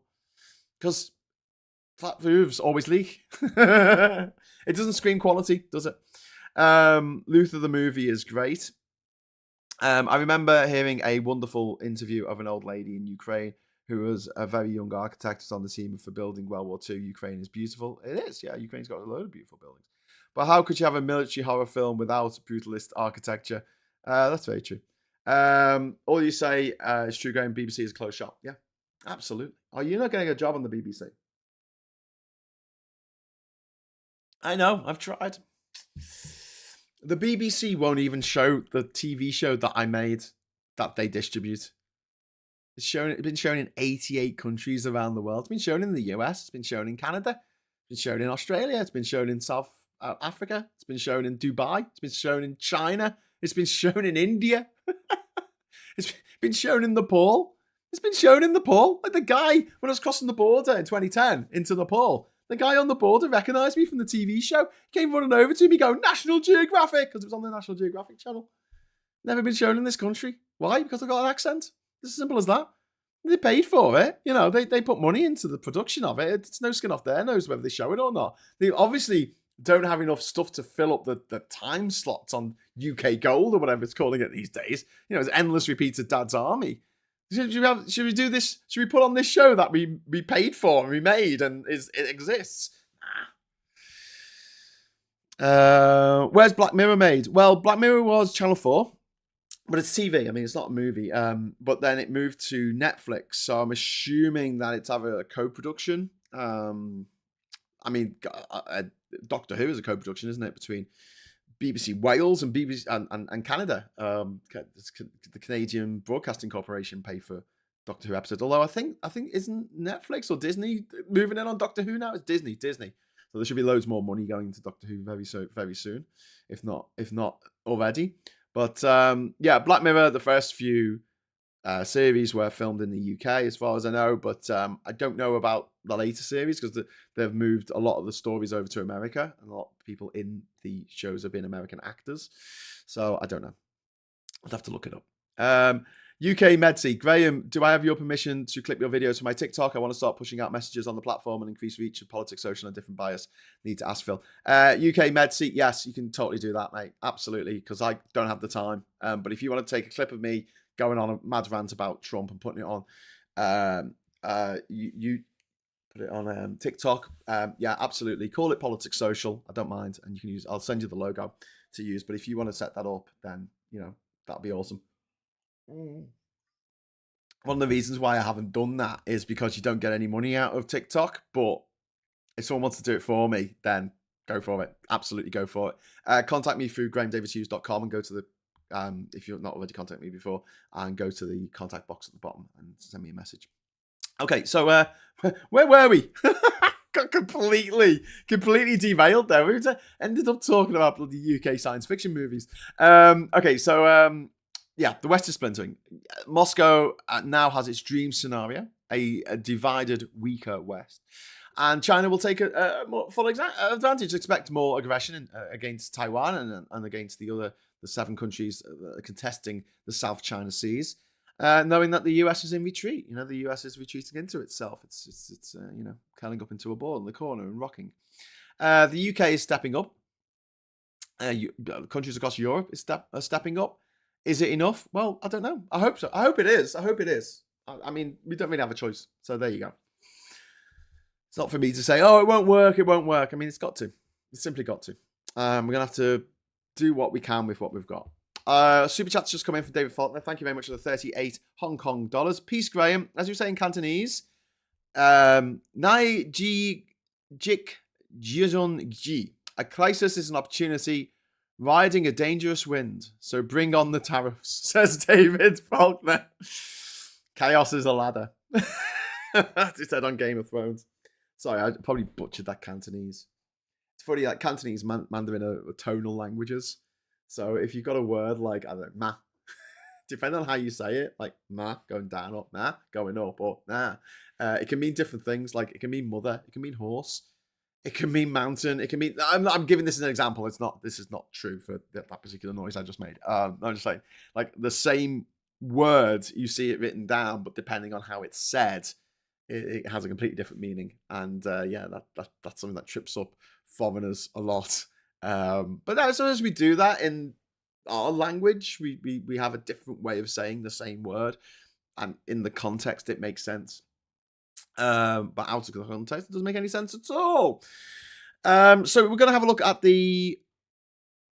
Because flat roofs always leak. It doesn't scream quality, does it? Luther the movie is great. I remember hearing a wonderful interview of an old lady in Ukraine who was a very young architect, was on the team for building World War II. Ukraine is beautiful. It is, yeah. Ukraine's got a load of beautiful buildings. But how could you have a military horror film without brutalist architecture? That's very true. All you say is true, Graham. BBC is a closed shop. Yeah, absolutely. Oh, you're not getting a job on the BBC. I know, I've tried. The BBC won't even show the TV show that I made that they distribute. It's been shown in 88 countries around the world. It's been shown in the US. It's been shown in Canada. It's been shown in Australia. It's been shown in South Africa. It's been shown in Dubai. It's been shown in China. It's been shown in India. It's been shown in Nepal. It's been shown in Nepal. Like the guy, when I was crossing the border in 2010 into Nepal, the guy on the border recognised me from the TV show. Came running over to me going, National Geographic, because it was on the National Geographic channel. Never been shown in this country. Why? Because I got an accent. It's as simple as that. They paid for it. They put money into the production of it. It's no skin off their nose whether they show it or not. They obviously don't have enough stuff to fill up the time slots on UK Gold or whatever it's calling it these days. It's endless repeats of Dad's Army. Should we do this? Should we put on this show that we paid for and we made and it exists? Where's Black Mirror made? Well, Black Mirror was Channel 4, but it's TV. I mean, it's not a movie. But then it moved to Netflix, so I'm assuming that it's either a co-production. I mean, Doctor Who is a co-production, isn't it, between BBC Wales and BBC and Canada. The Canadian Broadcasting Corporation pay for Doctor Who episodes. Although I think isn't Netflix or Disney moving in on Doctor Who now? It's Disney. So there should be loads more money going into Doctor Who very soon, if not already. But yeah, Black Mirror, the first few series were filmed in the UK, as far as I know. But I don't know about the later series because they've moved a lot of the stories over to America, and a lot of people in the shows have been American actors. So I don't know. I'd have to look it up. UK Medsy, Graham, do I have your permission to clip your videos for my TikTok? I want to start pushing out messages on the platform and increase reach of politics, social, and different bias. Need to ask Phil. UK Medsy, yes, you can totally do that, mate. Absolutely, because I don't have the time. But if you want to take a clip of me going on a mad rant about Trump and putting it on, you put it on TikTok. Yeah, absolutely. Call it politics social. I don't mind, and you can use. I'll send you the logo to use. But if you want to set that up, then that'd be awesome. One of the reasons why I haven't done that is because you don't get any money out of TikTok. But if someone wants to do it for me, then go for it. Absolutely go for it. Contact me through grahamdavidhughes.com and go to the, if you've not already contacted me before, and go to the contact box at the bottom and send me a message. Okay, so where were we? Got completely derailed there. We ended up talking about bloody UK science fiction movies. Okay, so yeah, the West is splintering. Moscow now has its dream scenario, a divided, weaker West. And China will take a more full advantage, expect more aggression against Taiwan and against the 7 countries contesting the South China Seas, knowing that the US is in retreat. The US is retreating into itself. It's curling up into a ball in the corner and rocking. The UK is stepping up. Countries across Europe are stepping up. Is it enough? Well, I don't know. I hope so. I hope it is. I mean, we don't really have a choice. So there you go. It's not for me to say, oh, it won't work. I mean, it's got to. It's simply got to. We're going to have to do what we can with what we've got. Super chat's just come in from David Faulkner. Thank you very much for the 38 Hong Kong dollars. Peace, Graham. As you say in Cantonese, Nai Ji Jik Jiazon Ji. A crisis is an opportunity riding a dangerous wind. So bring on the tariffs, says David Faulkner. Chaos is a ladder. As he said on Game of Thrones. Sorry, I probably butchered that Cantonese. It's funny that Cantonese Mandarin are tonal languages. So if you've got a word like, I don't know, ma, depending on how you say it, like ma going down or ma going up or nah, it can mean different things. Like it can mean mother, it can mean horse, it can mean mountain, it can mean. I'm giving this as an example. This is not true for that particular noise I just made. I'm just saying, like the same word, you see it written down, but depending on how it's said, it has a completely different meaning. And yeah, that's something that trips up foreigners a lot. But as soon as we do that in our language, we have a different way of saying the same word, and in the context it makes sense. But out of the context, it doesn't make any sense at all. So we're going to have a look at the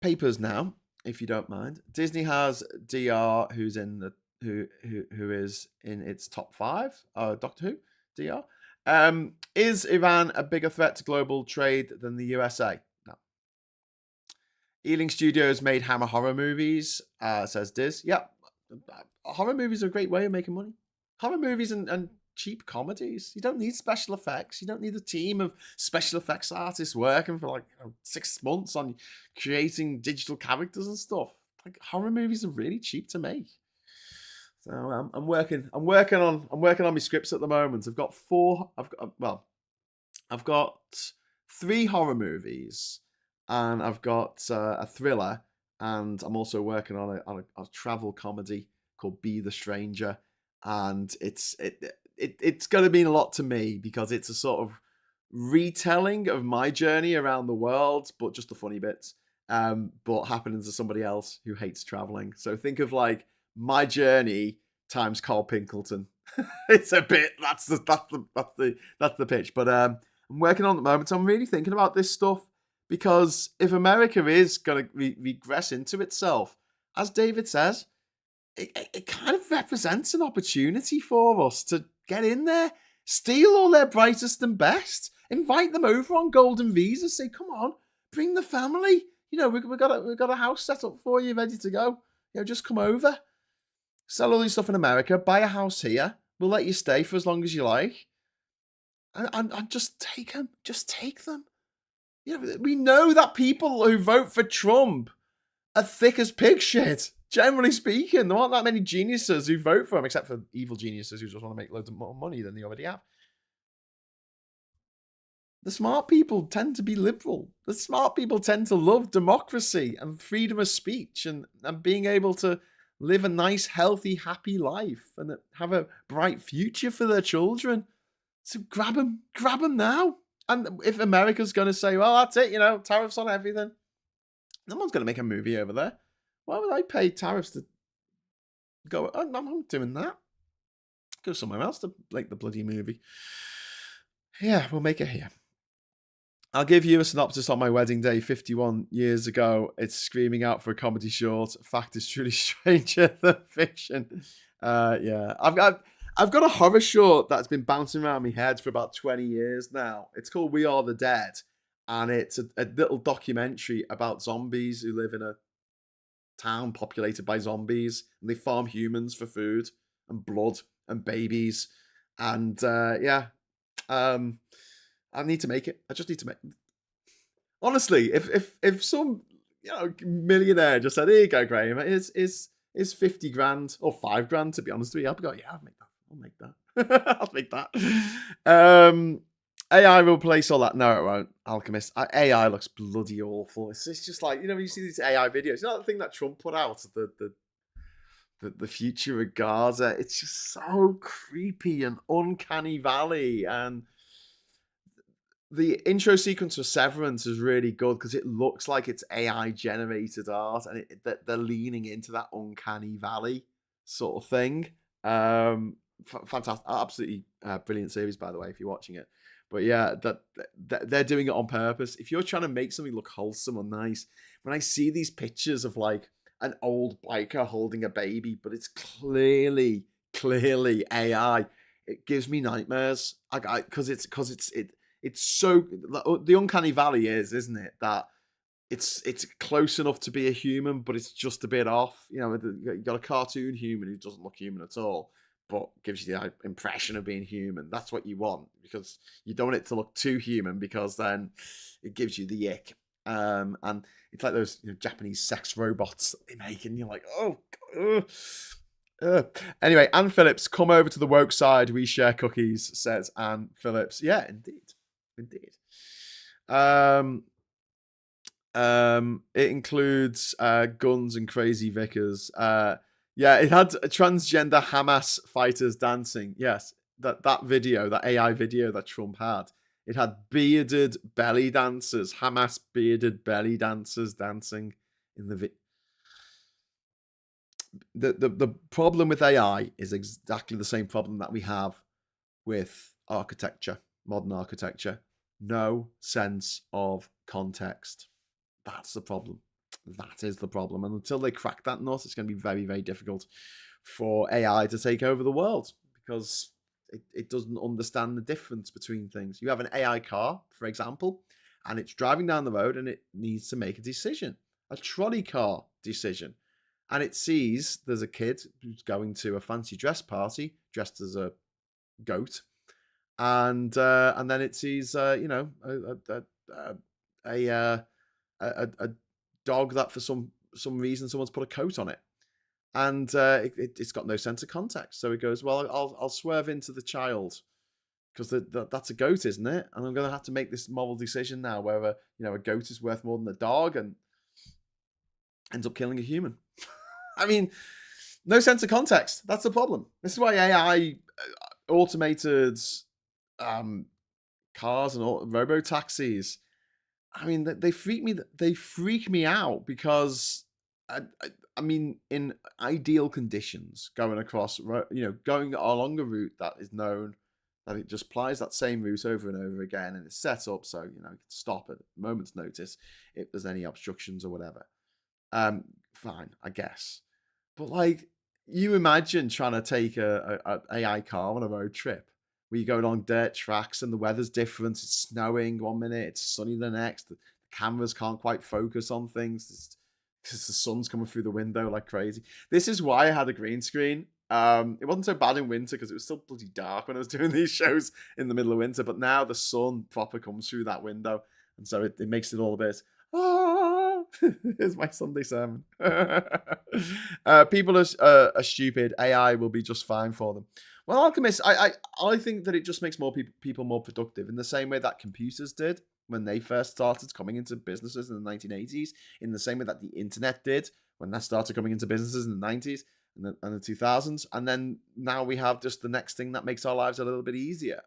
papers now, if you don't mind. Disney has DR, who is in its top 5. Doctor Who, DR. Is Iran a bigger threat to global trade than the USA? No. Ealing Studios made Hammer horror movies, says Diz. Yep. Horror movies are a great way of making money. Horror movies and cheap comedies. You don't need special effects. You don't need a team of special effects artists working for like 6 months on creating digital characters and stuff. Like horror movies are really cheap to make. So I'm working on my scripts at the moment. I've got 3 horror movies, and I've got a thriller, and I'm also working on a travel comedy called Be the Stranger, and it's going to mean a lot to me because it's a sort of retelling of my journey around the world, but just the funny bits, but happening to somebody else who hates traveling. So think of like my journey times Carl Pinkleton. It's a bit. That's the pitch. But I'm working on it at the moment. So I'm really thinking about this stuff because if America is going to regress into itself, as David says, it kind of represents an opportunity for us to get in there, steal all their brightest and best, invite them over on golden visas, say, come on, bring the family. We've got a house set up for you, ready to go. Just come over. Sell all your stuff in America, buy a house here. We'll let you stay for as long as you like. And just take them. Just take them. We know that people who vote for Trump are thick as pig shit. Generally speaking, there aren't that many geniuses who vote for him, except for evil geniuses who just want to make loads of more money than they already have. The smart people tend to be liberal. The smart people tend to love democracy and freedom of speech and being able to live a nice, healthy, happy life and have a bright future for their children. So grab them now. And if America's going to say, well, that's it, tariffs on everything, no one's going to make a movie over there. Why would I pay tariffs to go? I'm not doing that. Go somewhere else to make the bloody movie. Yeah, we'll make it here. I'll give you a synopsis on my wedding day 51 years ago. It's screaming out for a comedy short. Fact is truly stranger than fiction. Yeah, I've got a horror short that's been bouncing around my head for about 20 years now. It's called We Are the Dead. And it's a little documentary about zombies who live in a town populated by zombies. And they farm humans for food and blood and babies. And I need to make it. I just need to make it. Honestly, if some millionaire just said, here you go, Graham, is 50 grand or 5 grand, to be honest with you, I'll go, yeah, I'll make that. I'll make that. AI will replace all that. No, it won't. Alchemist. AI looks bloody awful. It's just like, when you see these AI videos, the thing that Trump put out, the future of Gaza, it's just so creepy and uncanny valley. And the intro sequence for Severance is really good because it looks like it's AI generated art, and they're leaning into that uncanny valley sort of thing. Fantastic, absolutely brilliant series, by the way, if you're watching it. But yeah, that they're doing it on purpose. If you're trying to make something look wholesome or nice, when I see these pictures of like an old biker holding a baby, but it's clearly AI, it gives me nightmares. Because it's so, the uncanny valley isn't it? That it's close enough to be a human, but it's just a bit off. You got a cartoon human who doesn't look human at all, but gives you the impression of being human. That's what you want, because you don't want it to look too human, because then it gives you the ick. And it's like those Japanese sex robots that they make, and you're like, oh, Anyway, Anne Phillips, come over to the woke side. We share cookies, says Anne Phillips. Yeah, indeed. It includes guns and crazy vicars. Yeah, it had transgender Hamas fighters dancing. Yes, that video, that AI video that Trump had, it had bearded belly dancers, Hamas bearded belly dancers dancing in the video. The problem with AI is exactly the same problem that we have with architecture, modern architecture. No sense of context. That's the problem. That is the problem. And until they crack that nut, it's going to be very, very difficult for AI to take over the world, because it doesn't understand the difference between things. You have an AI car, for example, and it's driving down the road and it needs to make a decision, a trolley car decision. And it sees there's a kid who's going to a fancy dress party dressed as a goat, and then it sees a dog that for some reason someone's put a coat on it, and it's got no sense of context. So it goes, well, I'll swerve into the child because that's a goat, isn't it? And I'm going to have to make this moral decision now, whether a goat is worth more than a dog, and ends up killing a human. I mean, no sense of context. That's the problem. This is why AI automated cars and robo taxis. I mean, they freak me out, because I mean, in ideal conditions, going across, going along a route that is known, that it just plies that same route over and over again, and it's set up so you can stop at a moment's notice if there's any obstructions or whatever. Fine, I guess. But like, you imagine trying to take a AI car on a road trip where you're going on dirt tracks and the weather's different. It's snowing one minute, it's sunny the next. The cameras can't quite focus on things because the sun's coming through the window like crazy. This is why I had a green screen. It wasn't so bad in winter because it was still bloody dark when I was doing these shows in the middle of winter. But now the sun proper comes through that window, and so it makes it all a bit. Here's my Sunday sermon. People are stupid. AI will be just fine for them. Well, Alchemist, I think that it just makes more people more productive in the same way that computers did when they first started coming into businesses in the 1980s, in the same way that the internet did when that started coming into businesses in the 90s and the 2000s. And then now we have just the next thing that makes our lives a little bit easier.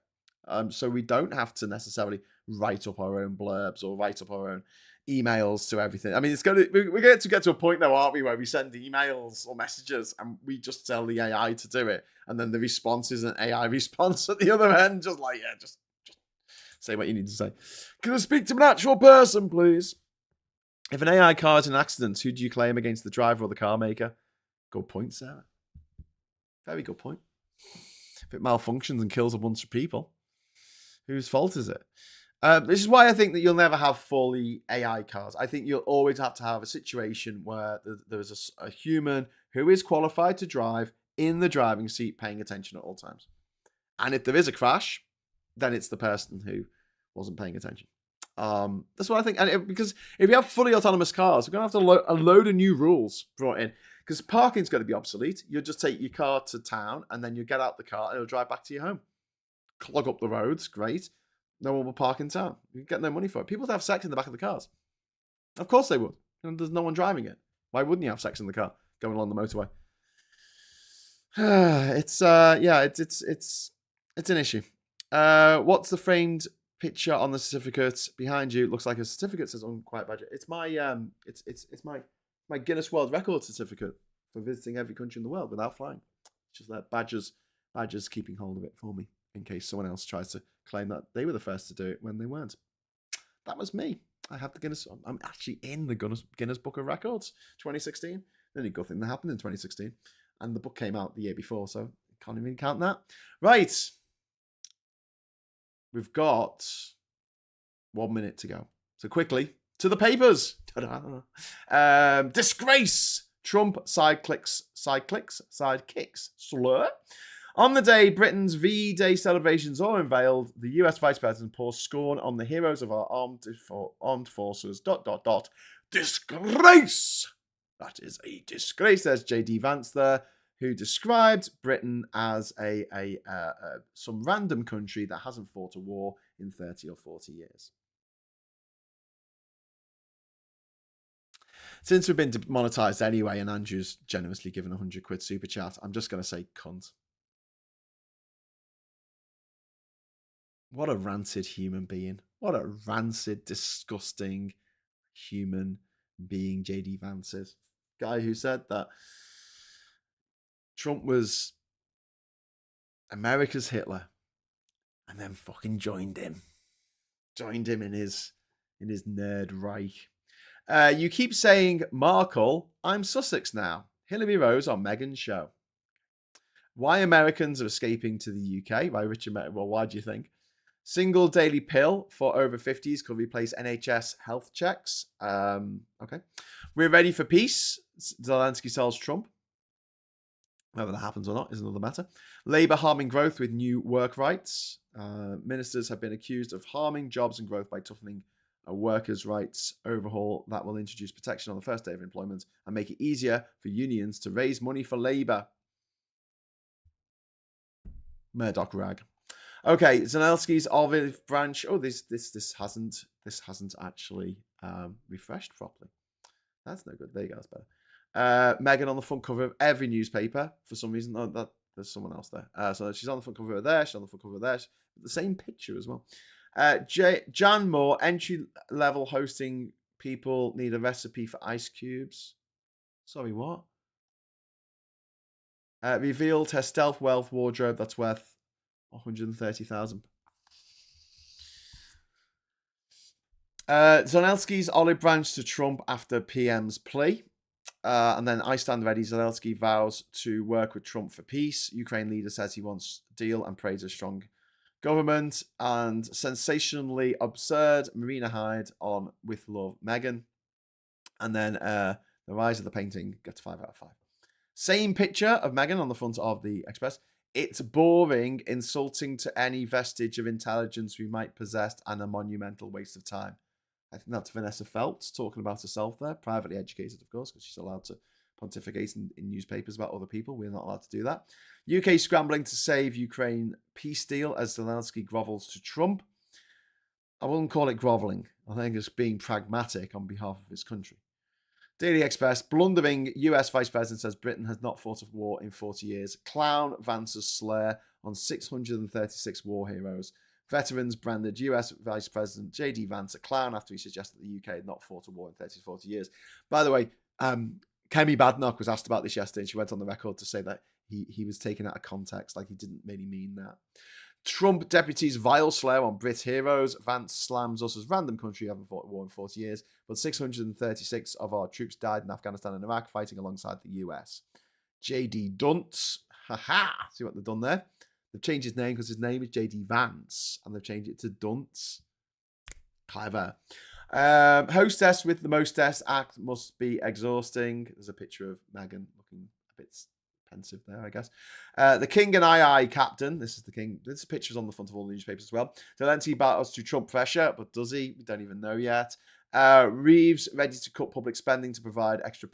So we don't have to necessarily write up our own blurbs or write up our own emails to everything. I mean, we're going to get to a point now, aren't we, where we send emails or messages and we just tell the AI to do it, and then the response is an AI response at the other end, just like, yeah, just say what you need to say. Can I speak to an actual person, please? If an AI car is in an accident, who do you claim against the driver or the car maker? Good point, Sarah. Very good point. If it malfunctions and kills a bunch of people, whose fault is it? This is why I think that you'll never have fully AI cars. I think you'll always have to have a situation where there's a human who is qualified to drive in the driving seat, paying attention at all times. And if there is a crash, then it's the person who wasn't paying attention. That's what I think. And because if you have fully autonomous cars, we're going to have a load of new rules brought in. Because parking's going to be obsolete. You'll just take your car to town and then you get out the car and it'll drive back to your home. Clog up the roads, great. No one will park in town. You get no money for it. People would have sex in the back of the cars. Of course they would. And there's no one driving it. Why wouldn't you have sex in the car going along the motorway? It's an issue. What's the framed picture on the certificate behind you? It looks like a certificate, says Unquiet Badger. It's my it's my Guinness World Record certificate for visiting every country in the world without flying. It's just that Badger's keeping hold of it for me in case someone else tries to claim that they were the first to do it when they weren't. That was me. I have the Guinness. I'm actually in the Guinness Book of Records, 2016. The only good thing that happened in 2016, and the book came out the year before, so can't even count that. Right, we've got 1 minute to go. So quickly to the papers. Disgrace. Trump sidekicks slur. On the day Britain's V-Day celebrations are unveiled, the US Vice President pours scorn on the heroes of our armed forces. ... Disgrace! That is a disgrace. There's J.D. Vance there, who described Britain as some random country that hasn't fought a war in 30 or 40 years. Since we've been demonetized anyway, and Andrew's generously given a £100 super chat, I'm just going to say cunt. What a rancid human being. What a rancid, disgusting human being J.D. Vance is. Guy who said that Trump was America's Hitler and then fucking joined him. Joined him in his nerd Reich. You keep saying, Markle, I'm Sussex now. Hillary Rose on Meghan's show. Why Americans are escaping to the UK by Richard Well, why do you think? Single daily pill for over 50s could replace NHS health checks. Okay. We're ready for peace. Zelenskyy tells Trump. Whether that happens or not is another matter. Labour harming growth with new work rights. Ministers have been accused of harming jobs and growth by toughening a workers' rights overhaul that will introduce protection on the first day of employment and make it easier for unions to raise money for Labour. Murdoch rag. Okay, Zelensky's olive branch. Oh, this hasn't actually refreshed properly. That's no good. There you go. That's better. Meghan on the front cover of every newspaper for some reason. Oh, there's someone else there. So she's on the front cover of there. She's on the front cover of there. The same picture as well. Jan Moore, entry level hosting people need a recipe for ice cubes. Sorry, what? Revealed her stealth wealth wardrobe that's worth 130,000. Zelensky's olive branch to Trump after PM's plea. And then I stand ready. Zelenskyy vows to work with Trump for peace. Ukraine leader says he wants a deal and prays a strong government. And sensationally absurd, Marina Hyde on With Love, Meghan. And then the rise of the painting gets 5 out of 5. Same picture of Meghan on the front of the Express. It's boring, insulting to any vestige of intelligence we might possess, and a monumental waste of time. I think that's Vanessa Feltz talking about herself there. Privately educated, of course, because she's allowed to pontificate in newspapers about other people. We're not allowed to do that. UK scrambling to save Ukraine peace deal as Zelenskyy grovels to Trump. I wouldn't call it groveling. I think it's being pragmatic on behalf of his country. Daily Express, blundering US Vice President says Britain has not fought a war in 40 years. Clown Vance's slur on 636 war heroes. Veterans branded US Vice President J.D. Vance a clown after he suggested the UK had not fought a war in 30 to 40 years. By the way, Kemi Badnoch was asked about this yesterday, and she went on the record to say that he was taken out of context, like he didn't really mean that. Trump deputies vile slur on Brit heroes. Vance slams us as random country haven't fought a war in 40 years, but 636 of our troops died in Afghanistan and Iraq fighting alongside the US. J.D. Dunce. Haha. See what they've done there? They've changed his name because his name is J.D. Vance, and they've changed it to Dunce. Clever. Hostess with the mostess act must be exhausting. There's a picture of Meghan looking a bit pensive there, I guess. The King and I captain. This is the King. This picture's on the front of all the newspapers as well. Zelenskyy battles to Trump pressure, but does he? We don't even know yet. Reeves ready to cut public spending to provide extra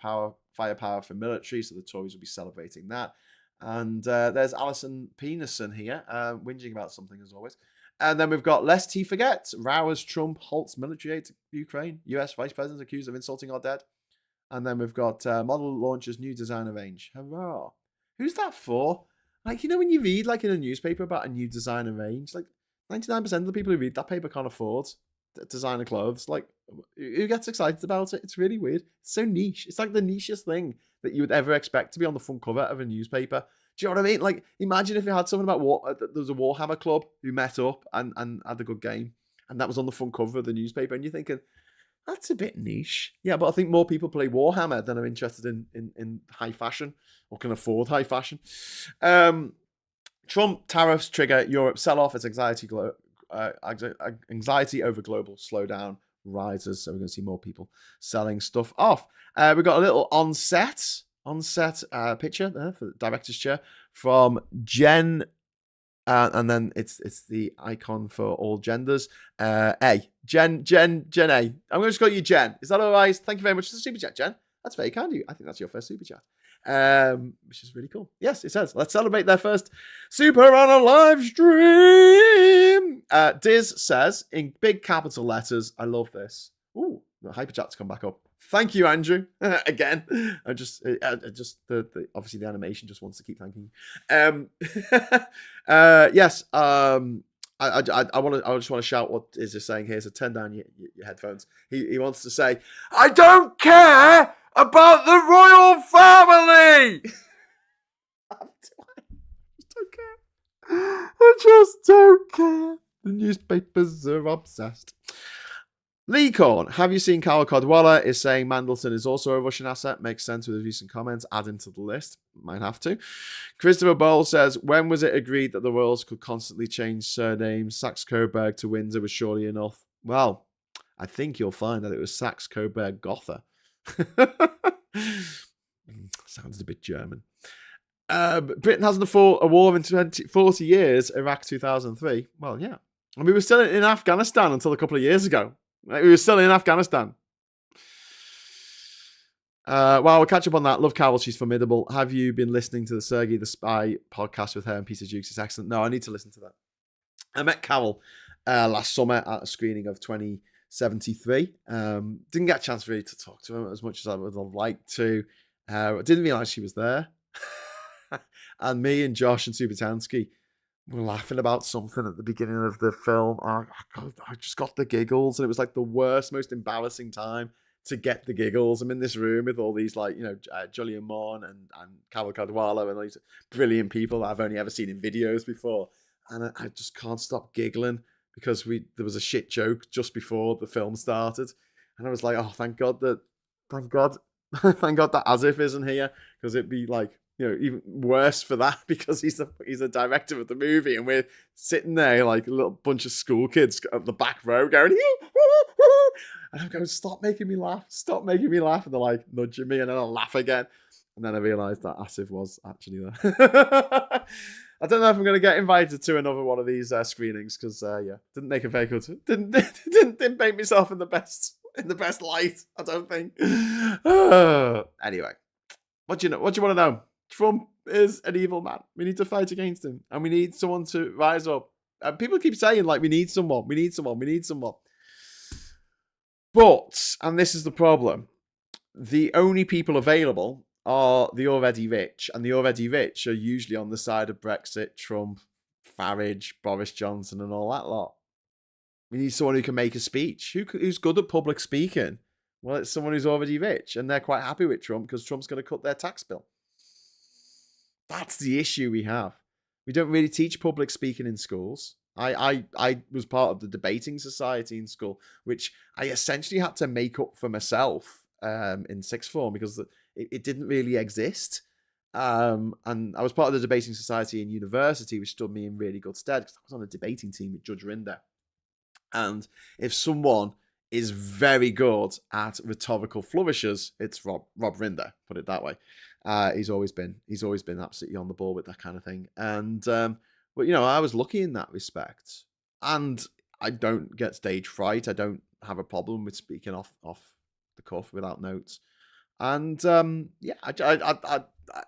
firepower for military, so the Tories will be celebrating that. And there's Alison Peterson here, whinging about something as always. And then we've got lest he forgets, row as Trump halts military aid to Ukraine. US Vice President accused of insulting our dead. And then we've got model launches new designer range. Hurrah. Who's that for? Like, you know, when you read like in a newspaper about a new designer range, like 99% of the people who read that paper can't afford designer clothes. Like, who gets excited about it? It's really weird. It's so niche. It's like the nichest thing that you would ever expect to be on the front cover of a newspaper. Do you know what I mean? Like, imagine if you had something about there was a Warhammer club who met up and had a good game, and that was on the front cover of the newspaper, and you're thinking, that's a bit niche. Yeah, but I think more people play Warhammer than are interested in high fashion or can afford high fashion. Trump tariffs trigger Europe sell-off as anxiety over global slowdown rises. So we're going to see more people selling stuff off. We've got a little on-set picture there for the director's chair from Jen. And then it's the icon for all genders. Jen A. I'm going to just call you Jen. Is that all right? Thank you very much for the super chat, Jen. That's very kind of you. I think that's your first super chat. Which is really cool. Yes, it says, let's celebrate their first super on a live stream. Diz says, in big capital letters, I love this. Ooh, the hyper chat's come back up. Thank you, Andrew. Again, I just obviously the animation just wants to keep thanking you. Yes. I just want to shout what is this saying here. So turn down your headphones. He wants to say, I don't care about the royal family. I just don't care. The newspapers are obsessed. Lee Korn, have you seen Carol Codwalla is saying Mandelson is also a Russian asset? Makes sense with his recent comments. Add him to the list. Might have to. Christopher Bowl says, when was it agreed that the royals could constantly change surnames? Saxe-Coburg to Windsor was surely enough. Well, I think you'll find that it was Saxe-Coburg Gotha. Sounds a bit German. Britain hasn't fought a war in 40 years. Iraq 2003. Well, yeah. And we were still in Afghanistan until a couple of years ago. We were still in Afghanistan. Well, we'll catch up on that. Love Carol. She's formidable. Have you been listening to the Sergei the Spy podcast with her and Peter Jukes? It's excellent. No, I need to listen to that. I met Carol last summer at a screening of 2073. Didn't get a chance really to talk to her as much as I would have liked to. Didn't realise she was there. And me and Josh and Subatansky were laughing about something at the beginning of the film. I just got the giggles, and it was like the worst, most embarrassing time to get the giggles. I'm in this room with all these like, Julian Moore and Carol Cadwallo and all these brilliant people that I've only ever seen in videos before. And I just can't stop giggling because there was a shit joke just before the film started. And I was like, oh, thank God that As If isn't here, because it'd be like, even worse for that because he's the director of the movie and we're sitting there like a little bunch of school kids at the back row going, and I'm going, stop making me laugh. And they're like nudging me and then I'll laugh again. And then I realised that As If was actually there. I don't know if I'm going to get invited to another one of these screenings because, didn't make a very good, didn't paint myself in the best light, I don't think. Anyway, what do you want to know? Trump is an evil man. We need to fight against him. And we need someone to rise up. And people keep saying, like, we need someone. But, and this is the problem, the only people available are the already rich. And the already rich are usually on the side of Brexit, Trump, Farage, Boris Johnson, and all that lot. We need someone who can make a speech. Who's good at public speaking? Well, it's someone who's already rich. And they're quite happy with Trump because Trump's going to cut their tax bill. That's the issue we have. We don't really teach public speaking in schools. I was part of the debating society in school, which I essentially had to make up for myself in sixth form because it didn't really exist. And I was part of the debating society in university, which stood me in really good stead because I was on a debating team with Judge Rinder. And if someone is very good at rhetorical flourishes, it's Rob Rinder, put it that way. He's always been absolutely on the ball with that kind of thing. And but I was lucky in that respect. And I don't get stage fright. I don't have a problem with speaking off the cuff without notes. And I'm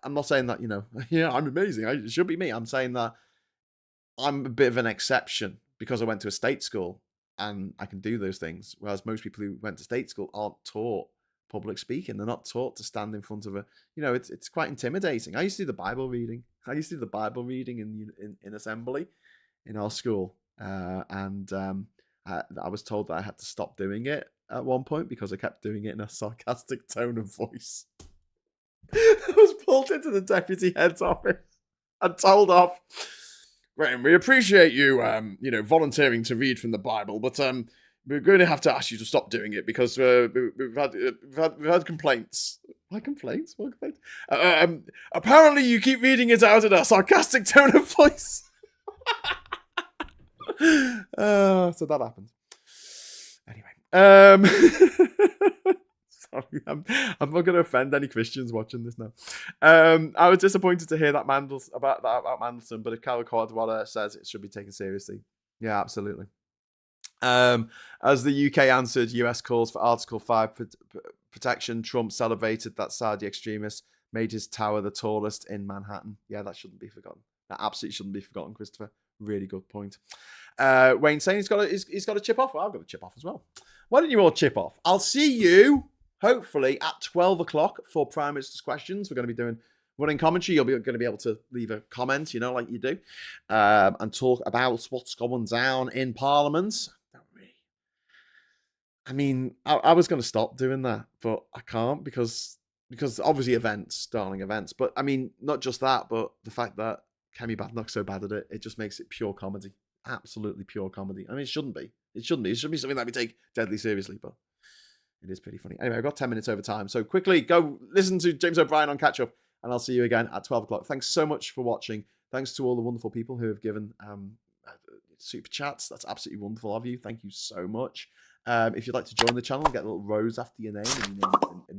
not saying that I'm amazing. It should be me. I'm saying that I'm a bit of an exception because I went to a state school and I can do those things. Whereas most people who went to state school aren't taught public speaking. They're not taught to stand in front of it's quite intimidating. I used to do the Bible reading. In assembly in our school. I was told that I had to stop doing it at one point because I kept doing it in a sarcastic tone of voice. I was pulled into the deputy head's office and told off. Graham, we appreciate you, volunteering to read from the Bible, but we're going to have to ask you to stop doing it because we've had complaints. My complaints? What complaints? Apparently, you keep reading it out in a sarcastic tone of voice. So that happened. Anyway, sorry, I'm not going to offend any Christians watching this now. I was disappointed to hear that about Mandelson, but if Carol Cadwallo says it should be taken seriously, yeah, absolutely. As the UK answered US calls for Article 5 protection, Trump celebrated that Saudi extremist made his tower the tallest in Manhattan. Yeah, that shouldn't be forgotten. That absolutely shouldn't be forgotten, Christopher. Really good point. Wayne saying he's got to chip off. Well, I've got to chip off as well. Why don't you all chip off? I'll see you, hopefully, at 12 o'clock for Prime Minister's Questions. We're going to be doing running commentary. You're going to be able to leave a comment, like you do, and talk about what's going down in Parliament. I mean, I was going to stop doing that, but I can't because obviously darling events. But I mean, not just that, but the fact that Kemi Badnoch's so bad at it, it just makes it pure comedy. Absolutely pure comedy. I mean, it shouldn't be. It should be something that we take deadly seriously, but it is pretty funny. Anyway, I've got 10 minutes over time. So quickly, go listen to James O'Brien on Catch Up, and I'll see you again at 12 o'clock. Thanks so much for watching. Thanks to all the wonderful people who have given super chats. That's absolutely wonderful of you. Thank you so much. If you'd like to join the channel, get a little rose after your name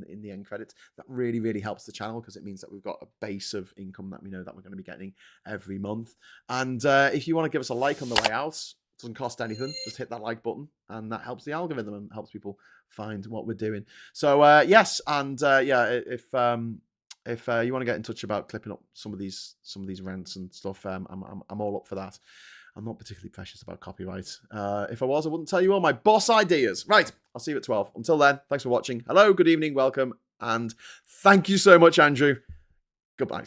in the end credits. That really, really helps the channel because it means that we've got a base of income that we know that we're going to be getting every month. And if you want to give us a like on the way out, it doesn't cost anything. Just hit that like button, and that helps the algorithm and helps people find what we're doing. So yes, and if you want to get in touch about clipping up some of these rants and stuff, I'm all up for that. I'm not particularly precious about copyright. If I was, I wouldn't tell you all my boss ideas. Right, I'll see you at 12. Until then, thanks for watching. Hello, good evening, welcome, and thank you so much, Andrew. Goodbye.